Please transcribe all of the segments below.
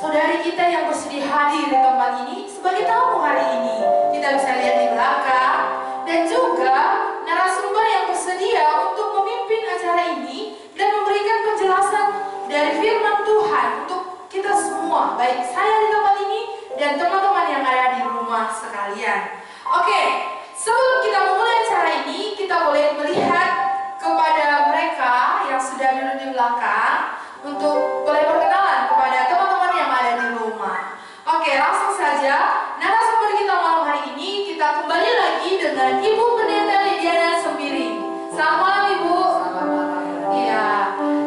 saudari kita yang bersedia hadir di tempat ini sebagai tamu hari ini. Kita bisa lihat di belakang, dan juga narasumber yang bersedia untuk memimpin acara ini dan memberikan penjelasan dari firman Tuhan untuk kita semua, baik saya di tempat ini dan teman-teman yang ada di rumah sekalian. Oke, sebelum kita memulai acara ini, kita boleh melihat kepada mereka yang sudah duduk di belakang untuk boleh berkenalan kepada teman-teman yang ada di rumah. Oke, langsung saja narasumber kita malam hari ini, kita kembali lagi dengan Ibu Pendeta Lidiana Sembiring. Selamat malam Ibu. Selamat malam. Iya,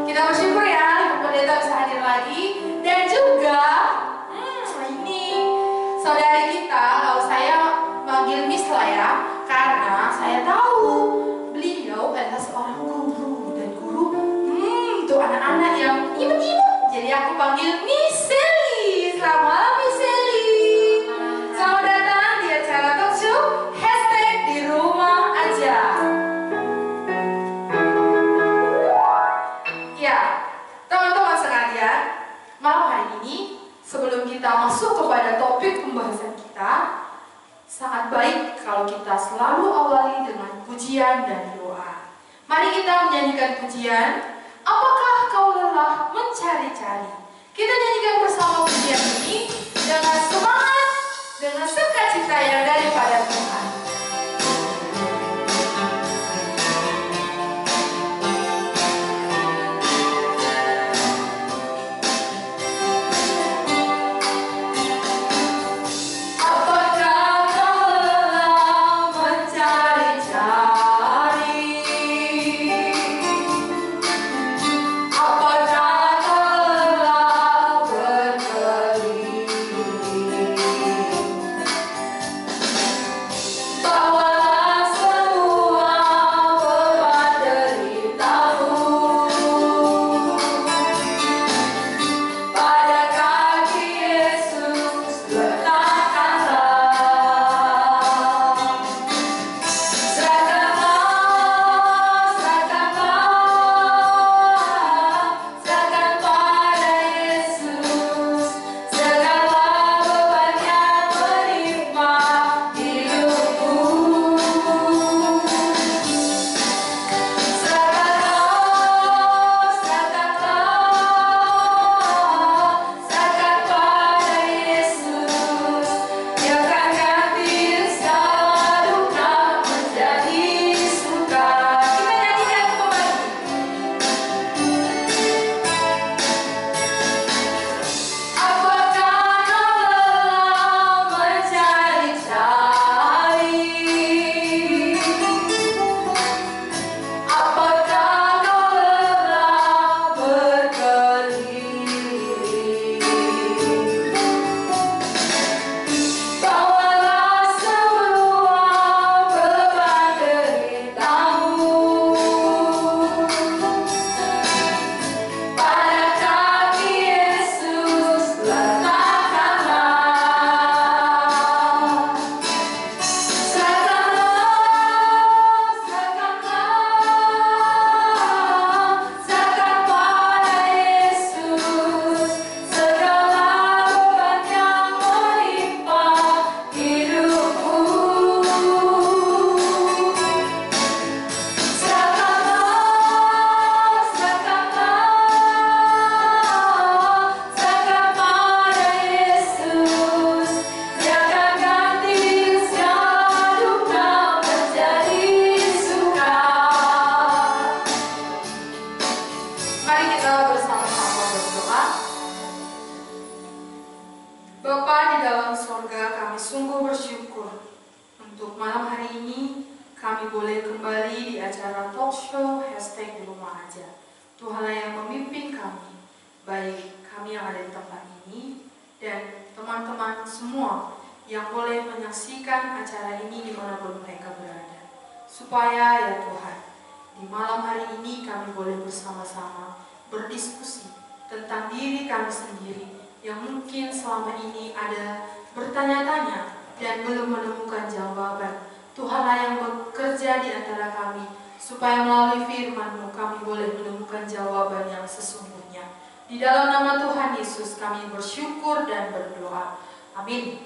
kita bersyukur ya Ibu Pendeta bisa hadir lagi. Dan juga ini saudari kita, kalau saya manggil Miss lah ya, karena saya tahu beliau adalah seorang guru, dan guru itu anak-anak yang imut-imut. Jadi aku panggil Miss Sally. Selamat malam Miss Sally. Selamat datang di acara talk show #di rumah aja. Ya, teman-teman sekalian, malam hari ini sebelum kita masuk kepada topik pembahasan kita, sangat baik kalau kita selalu awali dengan pujian dan doa. Mari kita menyanyikan pujian, apakah kau lelah mencari-cari. Kita nyanyikan bersama pujian ini dengan semangat, dengan sukacita yang daripada Tuhan. Supaya ya Tuhan, di malam hari ini kami boleh bersama-sama berdiskusi tentang diri kami sendiri yang mungkin selama ini ada bertanya-tanya dan belum menemukan jawaban. Tuhanlah yang bekerja di antara kami, supaya melalui firman-Mu kami boleh menemukan jawaban yang sesungguhnya. Di dalam nama Tuhan Yesus kami bersyukur dan berdoa. Amin.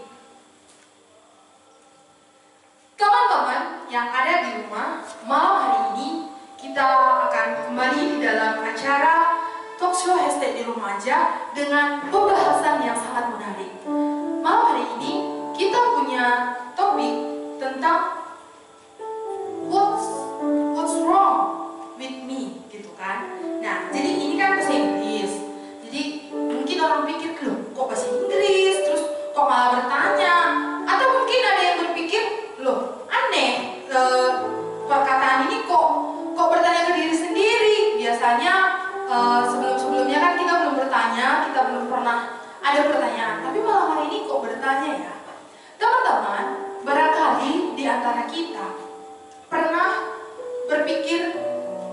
Teman-teman yang ada di rumah, malam hari ini kita akan kembali di dalam acara Talkshow Hashtag di Rumah Aja dengan pembahasan yang sangat menarik. Malam hari ini kita punya topik tentang what's wrong with me, gitu kan. Nah, jadi ini kan bahasa Inggris. Jadi mungkin orang pikir, loh kok bahasa Inggris, terus kok malah bertanya. Atau mungkin ada yang berpikir, loh aneh, perkataan ini kok bertanya ke diri sendiri. Biasanya sebelum-sebelumnya kan kita belum bertanya, kita belum pernah ada pertanyaan. Tapi malam hari ini kok bertanya ya. Teman-teman, barangkali di antara kita pernah berpikir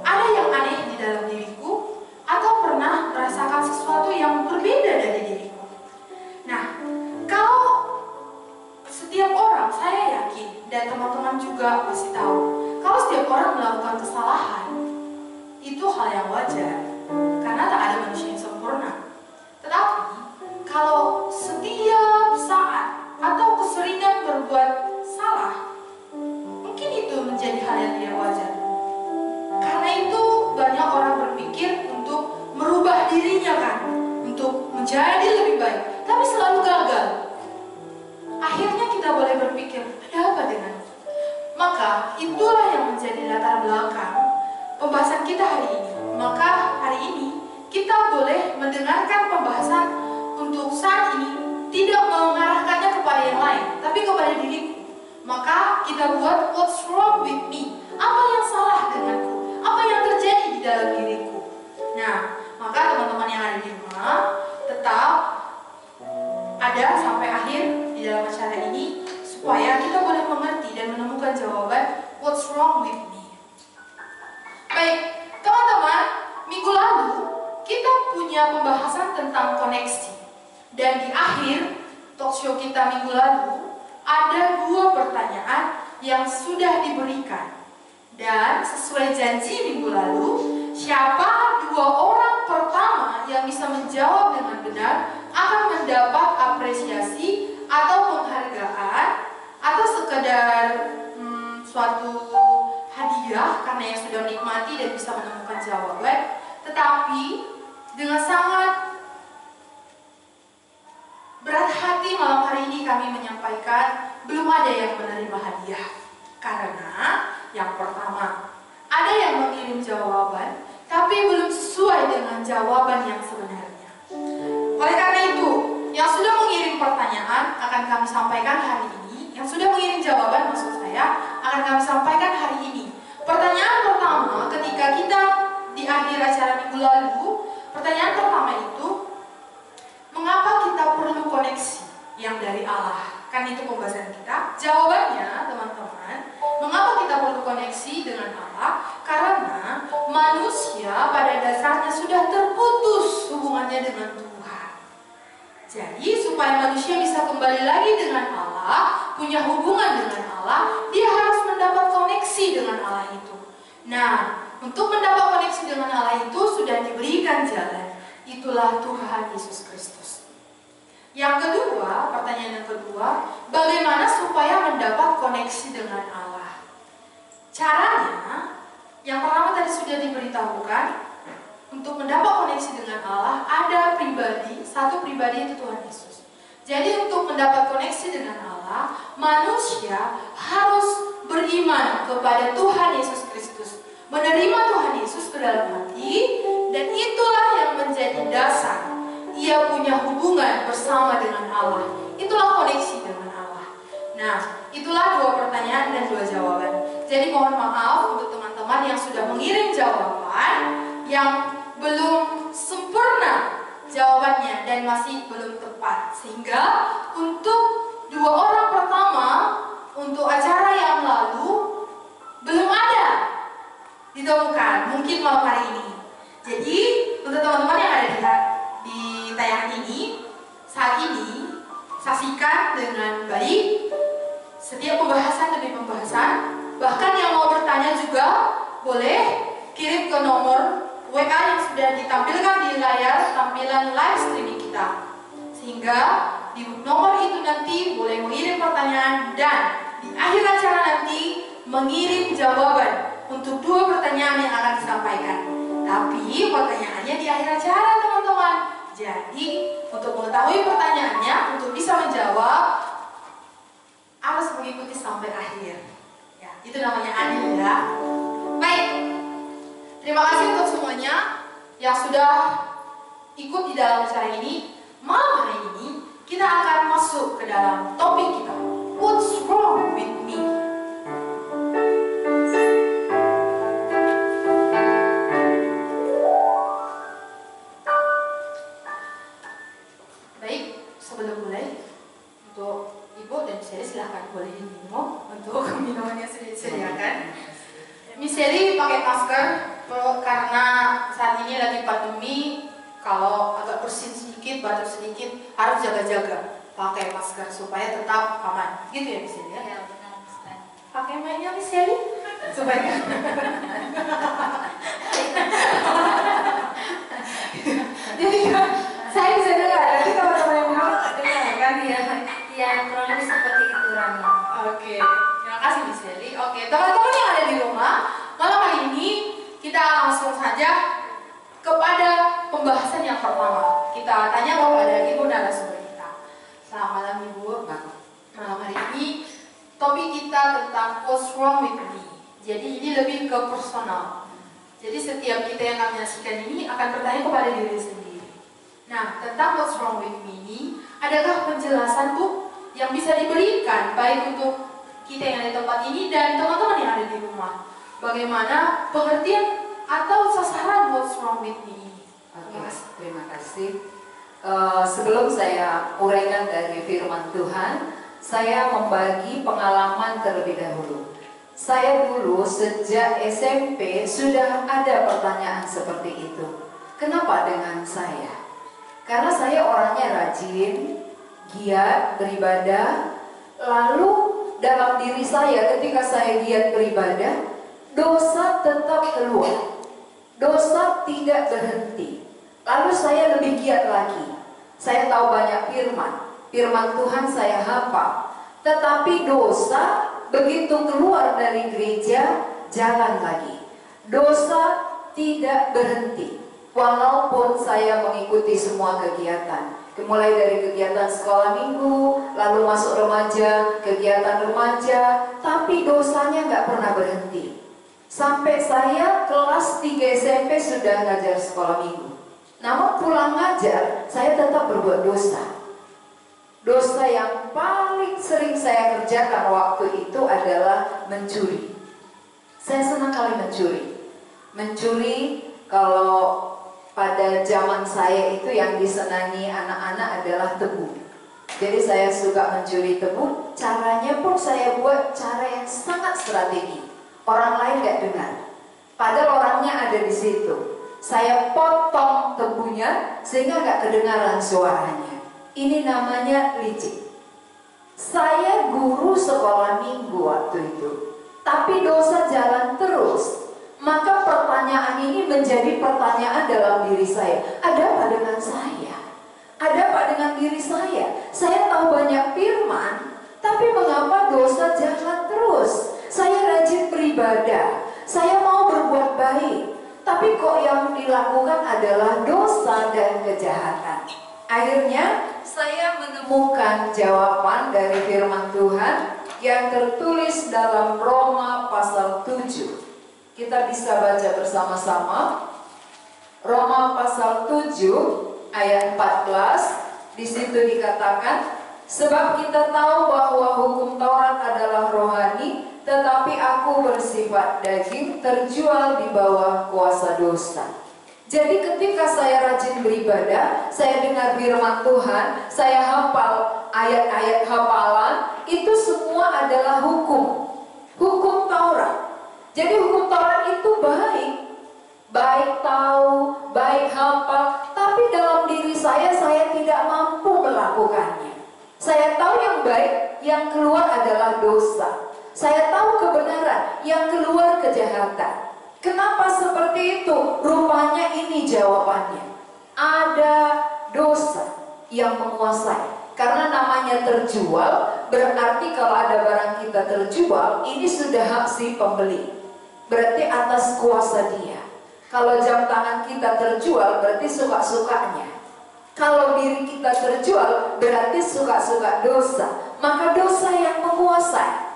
ada yang aneh di dalam diriku, atau pernah merasakan sesuatu yang berbeda dari diriku. Nah, kalau setiap orang, saya yakin, dan teman-teman juga pasti tahu, kalau setiap orang melakukan kesalahan, itu hal yang wajar, karena tak ada manusia yang sempurna. Tetapi, kalau setiap saat atau keseringan berbuat salah, mungkin itu menjadi hal yang tidak wajar. Karena itu banyak orang berpikir untuk merubah dirinya kan, untuk menjadi lebih baik, tapi selalu gagal. Akhirnya kita boleh berpikir, ada apa denganku? Maka itulah yang menjadi latar belakang pembahasan kita hari ini. Maka hari ini kita boleh mendengarkan pembahasan untuk saat ini tidak mengarahkannya kepada yang lain, tapi kepada diriku. Maka kita buat what's wrong with me? Apa yang salah denganku? Apa yang terjadi di dalam diriku? Nah, maka teman-teman yang ada di rumah tetap ada sampai akhir di dalam acara ini supaya kita boleh mengerti dan menemukan jawaban what's wrong with me. Baik, teman-teman, minggu lalu kita punya pembahasan tentang koneksi. Dan di akhir talkshow kita minggu lalu ada 2 pertanyaan yang sudah diberikan. Dan sesuai janji minggu lalu, siapa 2 orang pertama yang bisa menjawab dengan benar akan mendapat apresiasi atau penghargaan atau sekedar suatu hadiah karena yang sudah menikmati dan bisa menemukan jawaban. Tetapi dengan sangat berat hati malam hari ini kami menyampaikan belum ada yang menerima hadiah. Karena yang pertama, ada yang mengirim jawaban tapi belum sesuai dengan jawaban yang sebenarnya. Oleh karena itu, yang sudah mengirim pertanyaan akan kami sampaikan hari ini. Yang sudah mengirim jawaban maksud saya akan kami sampaikan hari ini. Pertanyaan pertama ketika kita di akhir acara minggu lalu, pertanyaan pertama itu, mengapa kita perlu koneksi yang dari Allah? Kan itu pembahasan kita. Jawabannya teman-teman, mengapa kita perlu koneksi dengan Allah? Karena manusia pada dasarnya sudah terputus hubungannya dengan Tuhan. Jadi supaya manusia bisa kembali lagi dengan Allah, punya hubungan dengan Allah, dia harus mendapat koneksi dengan Allah itu. Nah, untuk mendapat koneksi dengan Allah itu sudah diberikan jalan. Itulah Tuhan Yesus Kristus. Yang kedua, pertanyaan yang kedua, bagaimana supaya mendapat koneksi dengan Allah? Caranya, yang pertama tadi sudah diberitahukan, untuk mendapat koneksi dengan Allah, ada pribadi, satu pribadi itu Tuhan Yesus. Jadi untuk mendapat koneksi dengan Allah, manusia harus beriman kepada Tuhan Yesus Kristus, menerima Tuhan Yesus ke dalam hati, dan itulah yang menjadi dasar ia punya hubungan bersama dengan Allah. Itulah koneksi dengan Allah. Nah, itulah 2 pertanyaan dan 2 jawaban. Jadi mohon maaf untuk teman-teman yang sudah mengirim jawaban yang belum sempurna jawabannya dan masih belum tepat. Sehingga untuk 2 orang pertama untuk acara yang lalu belum ada ditemukan, mungkin malam hari ini. Jadi untuk teman-teman yang ada di tayangan ini, saat ini saksikan dengan baik setiap pembahasan demi pembahasan. Bahkan yang mau bertanya juga boleh kirim ke nomor WA yang sudah ditampilkan di layar dan live streaming kita. Sehingga di nomor itu nanti boleh mengirim pertanyaan dan di akhir acara nanti mengirim jawaban untuk 2 pertanyaan yang akan disampaikan. Tapi pertanyaannya di akhir acara, teman-teman. Jadi untuk mengetahui pertanyaannya, untuk bisa menjawab harus mengikuti sampai akhir. Ya, itu namanya adil ya. Baik, terima kasih untuk semuanya yang sudah ikut di dalam acara ini. Malam hari ini kita akan masuk ke dalam topik kita. What's wrong with me? Baik, sebelum mulai, untuk Ibu dan Miss silahkan boleh minum untuk minuman yang sudah disediakan. Miss pakai masker karena saat ini lagi pandemi. Kalau agak bersin sedikit, batuk sedikit, harus jaga-jaga pakai masker supaya tetap aman. Gitu ya, Miss ya? Ya, benar, Ustaz. Pakai mainnya, Miss supaya jadi saya bisa dengar, nanti teman-teman yang mau dengar kan ya? Ya, kurang lebih seperti itu orangnya. Oke, terima kasih Miss Sally. Oke, teman-teman yang ada di rumah, malam hari ini kita langsung saja kepada pembahasan yang pertama. Kita tanya kepada Ibu narasumber kita. Selamat malam Ibu. Malam hari ini topik kita tentang what's wrong with me. Jadi ini lebih ke personal. Jadi setiap kita yang akan menyaksikan ini akan bertanya kepada diri sendiri. Nah, tentang what's wrong with me ini, adakah penjelasan tuh yang bisa diberikan baik untuk kita yang ada di tempat ini dan teman-teman yang ada di rumah? Bagaimana pengertian atau sasaran what's wrong with me? Oke, terima kasih. Sebelum saya uraikan dari firman Tuhan, saya membagi pengalaman terlebih dahulu. Saya dulu sejak SMP sudah ada pertanyaan seperti itu. Kenapa dengan saya? Karena saya orangnya rajin, giat beribadah, lalu dalam diri saya ketika saya giat beribadah, dosa tetap keluar. Dosa tidak berhenti. Lalu saya lebih giat lagi. Saya tahu banyak firman Tuhan saya hafal. Tetapi dosa begitu keluar dari gereja, jalan lagi. Dosa tidak berhenti. Walaupun saya mengikuti semua kegiatan. Mulai dari kegiatan sekolah minggu, lalu masuk remaja, kegiatan remaja, tapi dosanya nggak pernah berhenti. Sampai saya kelas 3 SMP sudah ngajar sekolah minggu. Namun pulang ngajar, saya tetap berbuat dosa. Dosa yang paling sering saya kerjakan waktu itu adalah mencuri. Saya senang kali mencuri. Mencuri kalau pada zaman saya itu yang disenangi anak-anak adalah tebu. Jadi saya suka mencuri tebu. Caranya pun saya buat cara yang sangat strategi. Orang lain gak dengar. Padahal orangnya ada di situ. Saya potong tebunya sehingga gak kedengaran suaranya. Ini namanya licik. Saya guru sekolah minggu waktu itu. Tapi dosa jalan terus. Maka pertanyaan ini menjadi pertanyaan dalam diri saya. Ada apa dengan saya? Ada apa dengan diri saya? Saya tahu banyak firman, tapi mengapa dosa jalan terus? Saya rajin beribadah, saya mau berbuat baik, tapi kok yang dilakukan adalah dosa dan kejahatan. Akhirnya saya menemukan jawaban dari firman Tuhan yang tertulis dalam Roma pasal 7. Kita bisa baca bersama-sama. Roma pasal 7 ayat 14. Di situ dikatakan, sebab kita tahu bahwa hukum Taurat adalah rohani, tetapi aku bersifat daging, terjual di bawah kuasa dosa. Jadi ketika saya rajin beribadah, saya dengar firman Tuhan, saya hafal ayat-ayat hafalan, itu semua adalah hukum Taurat. Jadi hukum Taurat itu baik tahu, baik hafal, tapi dalam diri saya tidak mampu melakukannya. Saya tahu yang baik, yang keluar adalah dosa. Saya tahu kebenaran, yang keluar kejahatan. Kenapa seperti itu? Rupanya ini jawabannya. ada dosa yang menguasai. Karena namanya terjual, berarti kalau ada barang kita terjual, ini sudah hak si pembeli. Berarti atas kuasa dia. Kalau jam tangan kita terjual, berarti suka-sukanya. Kalau diri kita terjual, berarti suka-suka dosa. Maka dosa yang menguasai.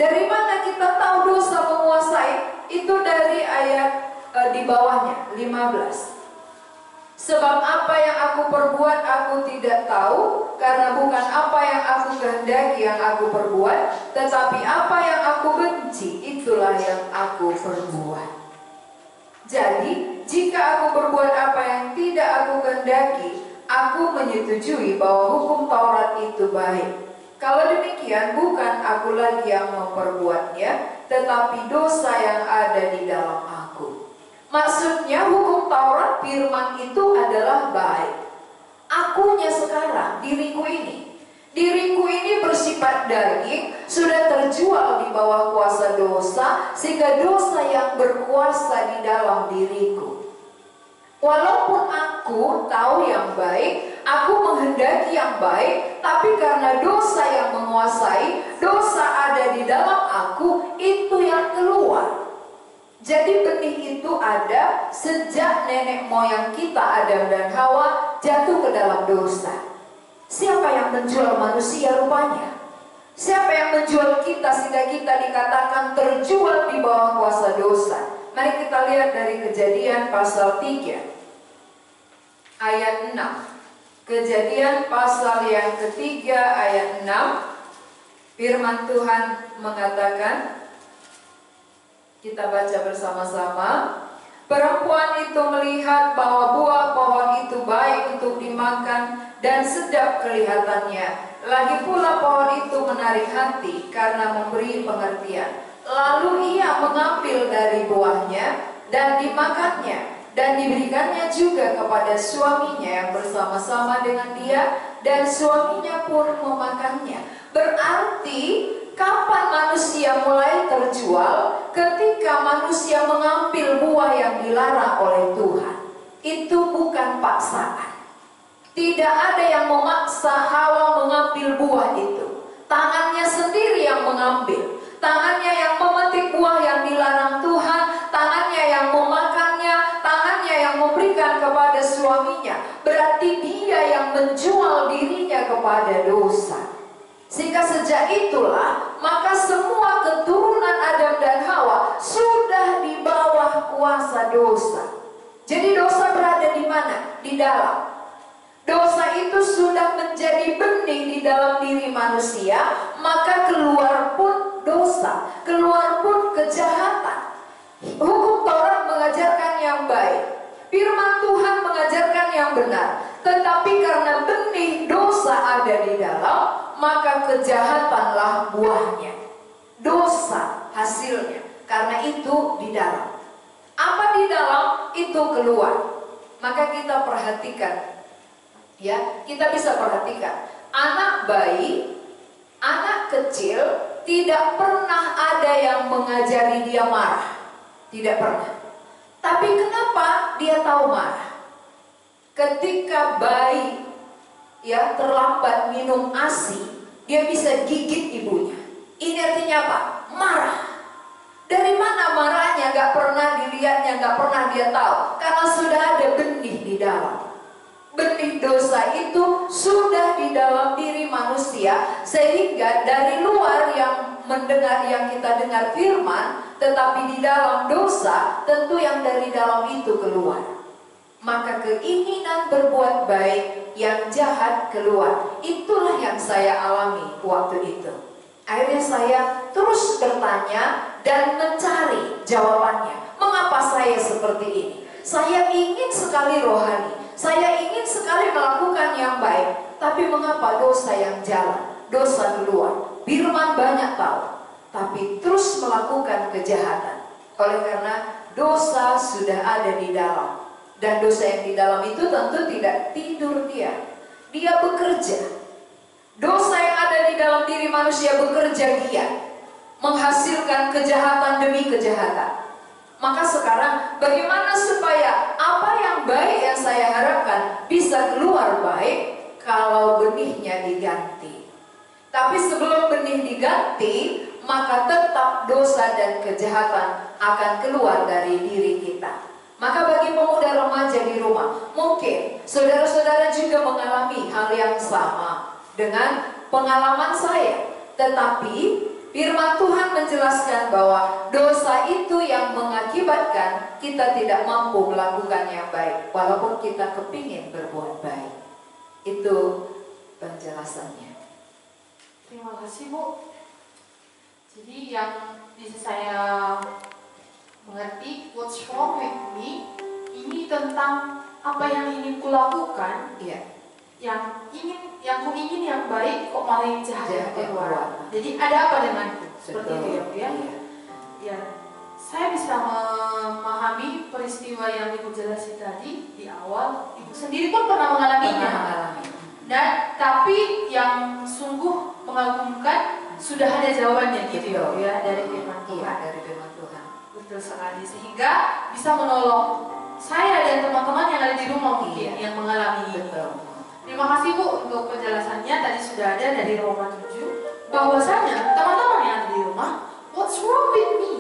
Dari mana kita tahu dosa menguasai? Itu dari ayat di bawahnya, 15. Sebab apa yang aku perbuat aku tidak tahu, karena bukan apa yang aku kehendaki yang aku perbuat, tetapi apa yang aku benci itulah yang aku perbuat. Jadi jika aku berbuat apa yang tidak aku kehendaki, aku menyetujui bahwa hukum Taurat itu baik. Kalau demikian, bukan aku lagi yang memperbuatnya, tetapi dosa yang ada di dalam aku. Maksudnya hukum Taurat, firman itu adalah baik. Akunya sekarang, diriku ini bersifat daging, sudah terjual di bawah kuasa dosa, sehingga dosa yang berkuasa di dalam diriku. Walaupun aku tahu yang baik, aku menghendaki yang baik, tapi karena dosa yang menguasai, dosa ada di dalam aku, itu yang keluar. Jadi benih itu ada sejak nenek moyang kita Adam dan Hawa jatuh ke dalam dosa. Siapa yang menjual manusia rupanya? Siapa yang menjual kita sehingga kita dikatakan terjual di bawah kuasa dosa? Mari kita lihat dari Kejadian pasal 3 ayat 6. Kejadian pasal yang ketiga ayat 6. Firman Tuhan mengatakan, kita baca bersama-sama. Perempuan itu melihat bahwa buah pohon itu baik untuk dimakan dan sedap kelihatannya. Lagi pula pohon itu menarik hati karena memberi pengertian. Lalu ia mengambil dari buahnya dan dimakannya, dan diberikannya juga kepada suaminya yang bersama-sama dengan dia, dan suaminya pun memakannya. Berarti kapan manusia mulai terjual? Ketika manusia mengambil buah yang dilarang oleh Tuhan. Itu bukan paksaan. Tidak ada yang memaksa Hawa mengambil buah itu. Tangannya sendiri yang mengambil. Tangannya yang memetik buah yang dilarang Tuhan. Tangannya yang memakannya. Tangannya yang memberikan kepada suaminya. Berarti dia yang menjual dirinya kepada dosa. Sehingga sejak itulah, maka semua keturunan Adam dan Hawa sudah di bawah kuasa dosa. Jadi dosa berada di mana? Di dalam. Dosa itu sudah menjadi benih di dalam diri manusia, maka keluar pun dosa, keluar pun kejahatan. Hukum Taurat mengajarkan yang baik, firman Tuhan mengajarkan yang benar. Tetapi karena benih dosa ada di dalam, maka kejahatanlah buahnya. Dosa hasilnya. Karena itu di dalam. Apa di dalam? Itu keluar. Maka kita perhatikan. Ya, kita bisa perhatikan. Anak bayi, anak kecil tidak pernah ada yang mengajari dia marah. Tidak pernah. Tapi kenapa dia tahu marah? Ketika bayi terlambat minum ASI, dia bisa gigit ibunya. Ini artinya apa? Marah. Dari mana marahnya? Gak pernah dilihatnya, gak pernah dia tahu. Karena sudah ada benih di dalam. Benih dosa itu sudah di dalam diri manusia, sehingga dari luar yang mendengar, yang kita dengar firman, tetapi di dalam dosa, tentu yang dari dalam itu keluar. Maka keinginan berbuat baik yang jahat keluar. Itulah yang saya alami waktu itu. Akhirnya saya terus bertanya dan mencari jawabannya. Mengapa saya seperti ini? Saya ingin sekali rohani, saya ingin sekali melakukan yang baik, tapi mengapa dosa yang jalan, dosa keluar? Firman banyak tahu, tapi terus melakukan kejahatan. Oleh karena dosa sudah ada di dalam. Dan dosa yang di dalam itu tentu tidak tidur dia. Dia bekerja. Dosa yang ada di dalam diri manusia bekerja dia. Menghasilkan kejahatan demi kejahatan. Maka sekarang bagaimana supaya apa yang baik yang saya harapkan bisa keluar baik kalau benihnya diganti. Tapi sebelum benih diganti, maka tetap dosa dan kejahatan akan keluar dari diri kita. Maka bagi pemuda remaja di rumah, mungkin saudara-saudara juga mengalami hal yang sama dengan pengalaman saya. Tetapi firman Tuhan menjelaskan bahwa dosa itu yang mengakibatkan kita tidak mampu melakukan yang baik, walaupun kita kepingin berbuat baik. Itu penjelasannya. Terima kasih Bu. Jadi yang bisa saya mengerti, what's wrong with me, ini tentang apa yang ingin kulakukan. Iya. Yang ku ingin yang baik kok malah yang jahat yang keluar. Jadi ada apa denganku? Seperti itu ya Bu ya. Ya, saya bisa memahami peristiwa yang Ibu jelasin tadi di awal. Ibu sendiri pun pernah mengalaminya. Dan tapi yang sungguh mengagumkan sudah ada jawabannya gitu ya dari firman Tuhan. Iya, dari firman Tuhan. Betul sekali, sehingga bisa menolong saya dan teman-teman yang ada di rumah mungkin yang mengalami ini. Terima kasih Bu untuk penjelasannya. Tadi sudah ada dari Roma 7 bahwasanya teman-teman yang ada di rumah, what's wrong with me?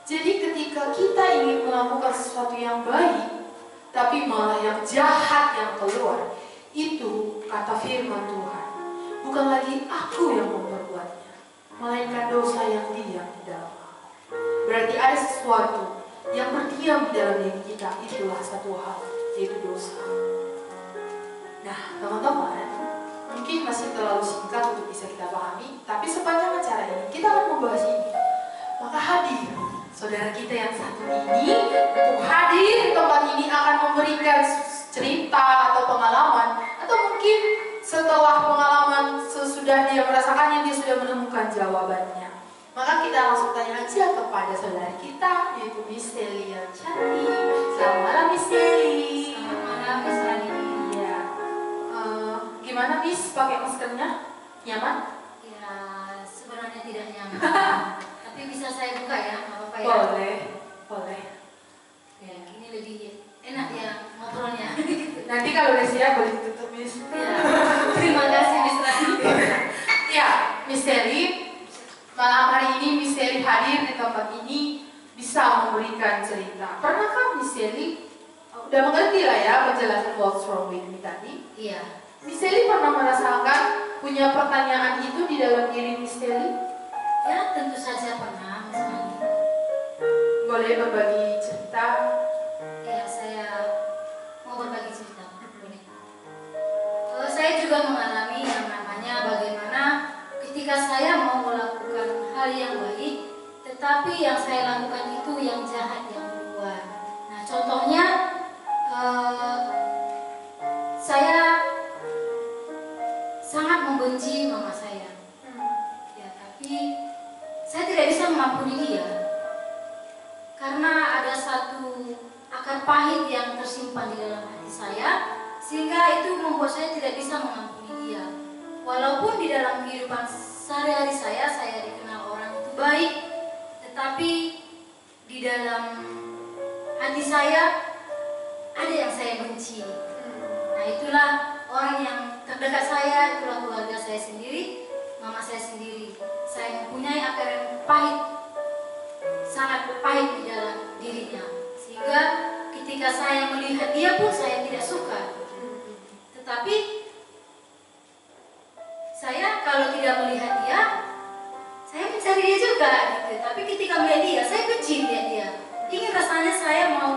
Jadi ketika kita ingin melakukan sesuatu yang baik tapi malah yang jahat yang keluar, itu kata firman Tuhan, bukan lagi aku yang memperbuatnya, melainkan dosa yang diam di dalam aku. Berarti ada sesuatu yang berdiam di dalam diri kita, itulah satu hal, yaitu dosa. Nah, teman-teman, mungkin masih terlalu singkat untuk bisa kita pahami, tapi sepanjang acara ini kita akan membahas ini. Maka hadir saudara kita yang satu ini, untuk hadir di tempat ini akan memberikan cerita atau pengalaman, atau mungkin setelah pengalaman sesudah dia merasakannya, dia sudah menemukan jawabannya. Maka kita langsung tanya aja kepada saudara kita, yaitu Miss Sally yang cantik. Selamat malam Miss Sally. Selamat malam Miss Rani. Iya. Gimana Miss pakai maskernya? Nyaman? Ya, sebenarnya tidak nyaman. Tapi bisa saya buka ya, nggak apa-apa ya? Boleh, boleh. Ya, ini lebih enak ya ngobrolnya. Nanti kalau udah siap boleh ditutup Miss. Ya, terima kasih Miss Rani. Ya, Miss Sally, malam hari ini Miss Sally hadir di tempat ini bisa memberikan cerita. Pernahkah Miss Sally udah mengerti lah ya penjelasan what's wrong with me tadi? Iya. Miss Sally pernah merasakan punya pertanyaan itu di dalam diri Miss Sally? Ya, tentu saja pernah Miss Rani. Boleh berbagi cerita? Ya, saya mau berbagi cerita. Boleh. Saya juga mengalami yang namanya bagaimana ketika saya mau melakukan hal yang baik, tetapi yang saya lakukan itu yang jahat yang keluar. Nah, contohnya saya sangat membenci mama saya. Ya, tapi saya tidak bisa mengampuni dia karena ada satu akar pahit yang tersimpan di dalam hati saya, sehingga itu membuat saya tidak bisa mengampuni dia. Walaupun di dalam kehidupan sehari-hari saya dikenal orang itu baik, tetapi di dalam hati saya ada yang saya benci. Nah, itulah orang yang terdekat saya, itulah keluarga saya sendiri, mama saya sendiri. Saya mempunyai akar yang pahit, sangat pahit di dalam dirinya, sehingga ketika saya melihat dia pun saya tidak suka. Tetapi saya kalau tidak melihat dia, saya mencari dia juga gitu. Tapi ketika melihat dia, saya benci lihat dia. Ingin rasanya saya mau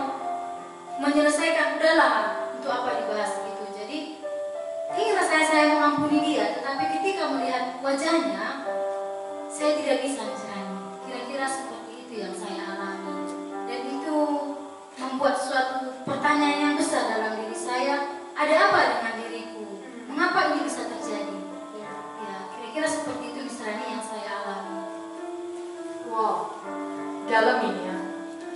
menyelesaikan, udahlah, untuk apa dibahas gitu. Jadi ingin rasanya saya mengampuni dia, tetapi ketika melihat wajahnya, saya tidak bisa mencerani. Kira-kira seperti itu yang saya alami. Dan itu membuat suatu pertanyaan yang besar dalam diri saya. Ada apa dengan diriku? Mengapa ini bisa terjadi? Ya, kira-kira seperti itu misalnya yang saya alami. Wow, dalam ini ya,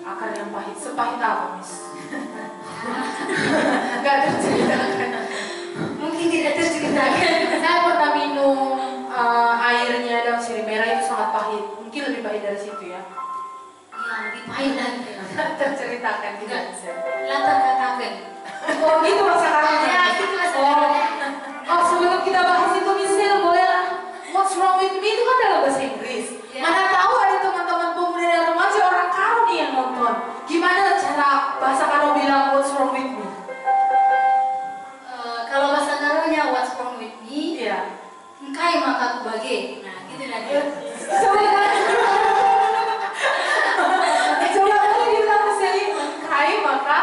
akar yang pahit. Sepahit apa, Miss? Gak terceritakan. Mungkin tidak terceritakan. Saya pernah minum airnya daun sirih merah, itu sangat pahit. Mungkin lebih pahit dari situ ya. Ya, lebih lebih pahit lagi. Terceritakan juga bisa. Latar katakan. Oh gitu masa Ya, karannya. gitu masa karannya. Oh sebelum kita bahas itu Michelle boleh lah. What's wrong with me itu kan dalam bahasa Inggris. Ya. Mana tahu ada teman-teman pemuda dan remaja orang Karo nih yang nonton. Gimana cara bahasa Karo bilang what's wrong with me? Kalau bahasa Karonya what's wrong with me? Iya. Engkai maka aku bagi. Nah, gitu lah dia. Coba lagi bilang Michelle, engkai maka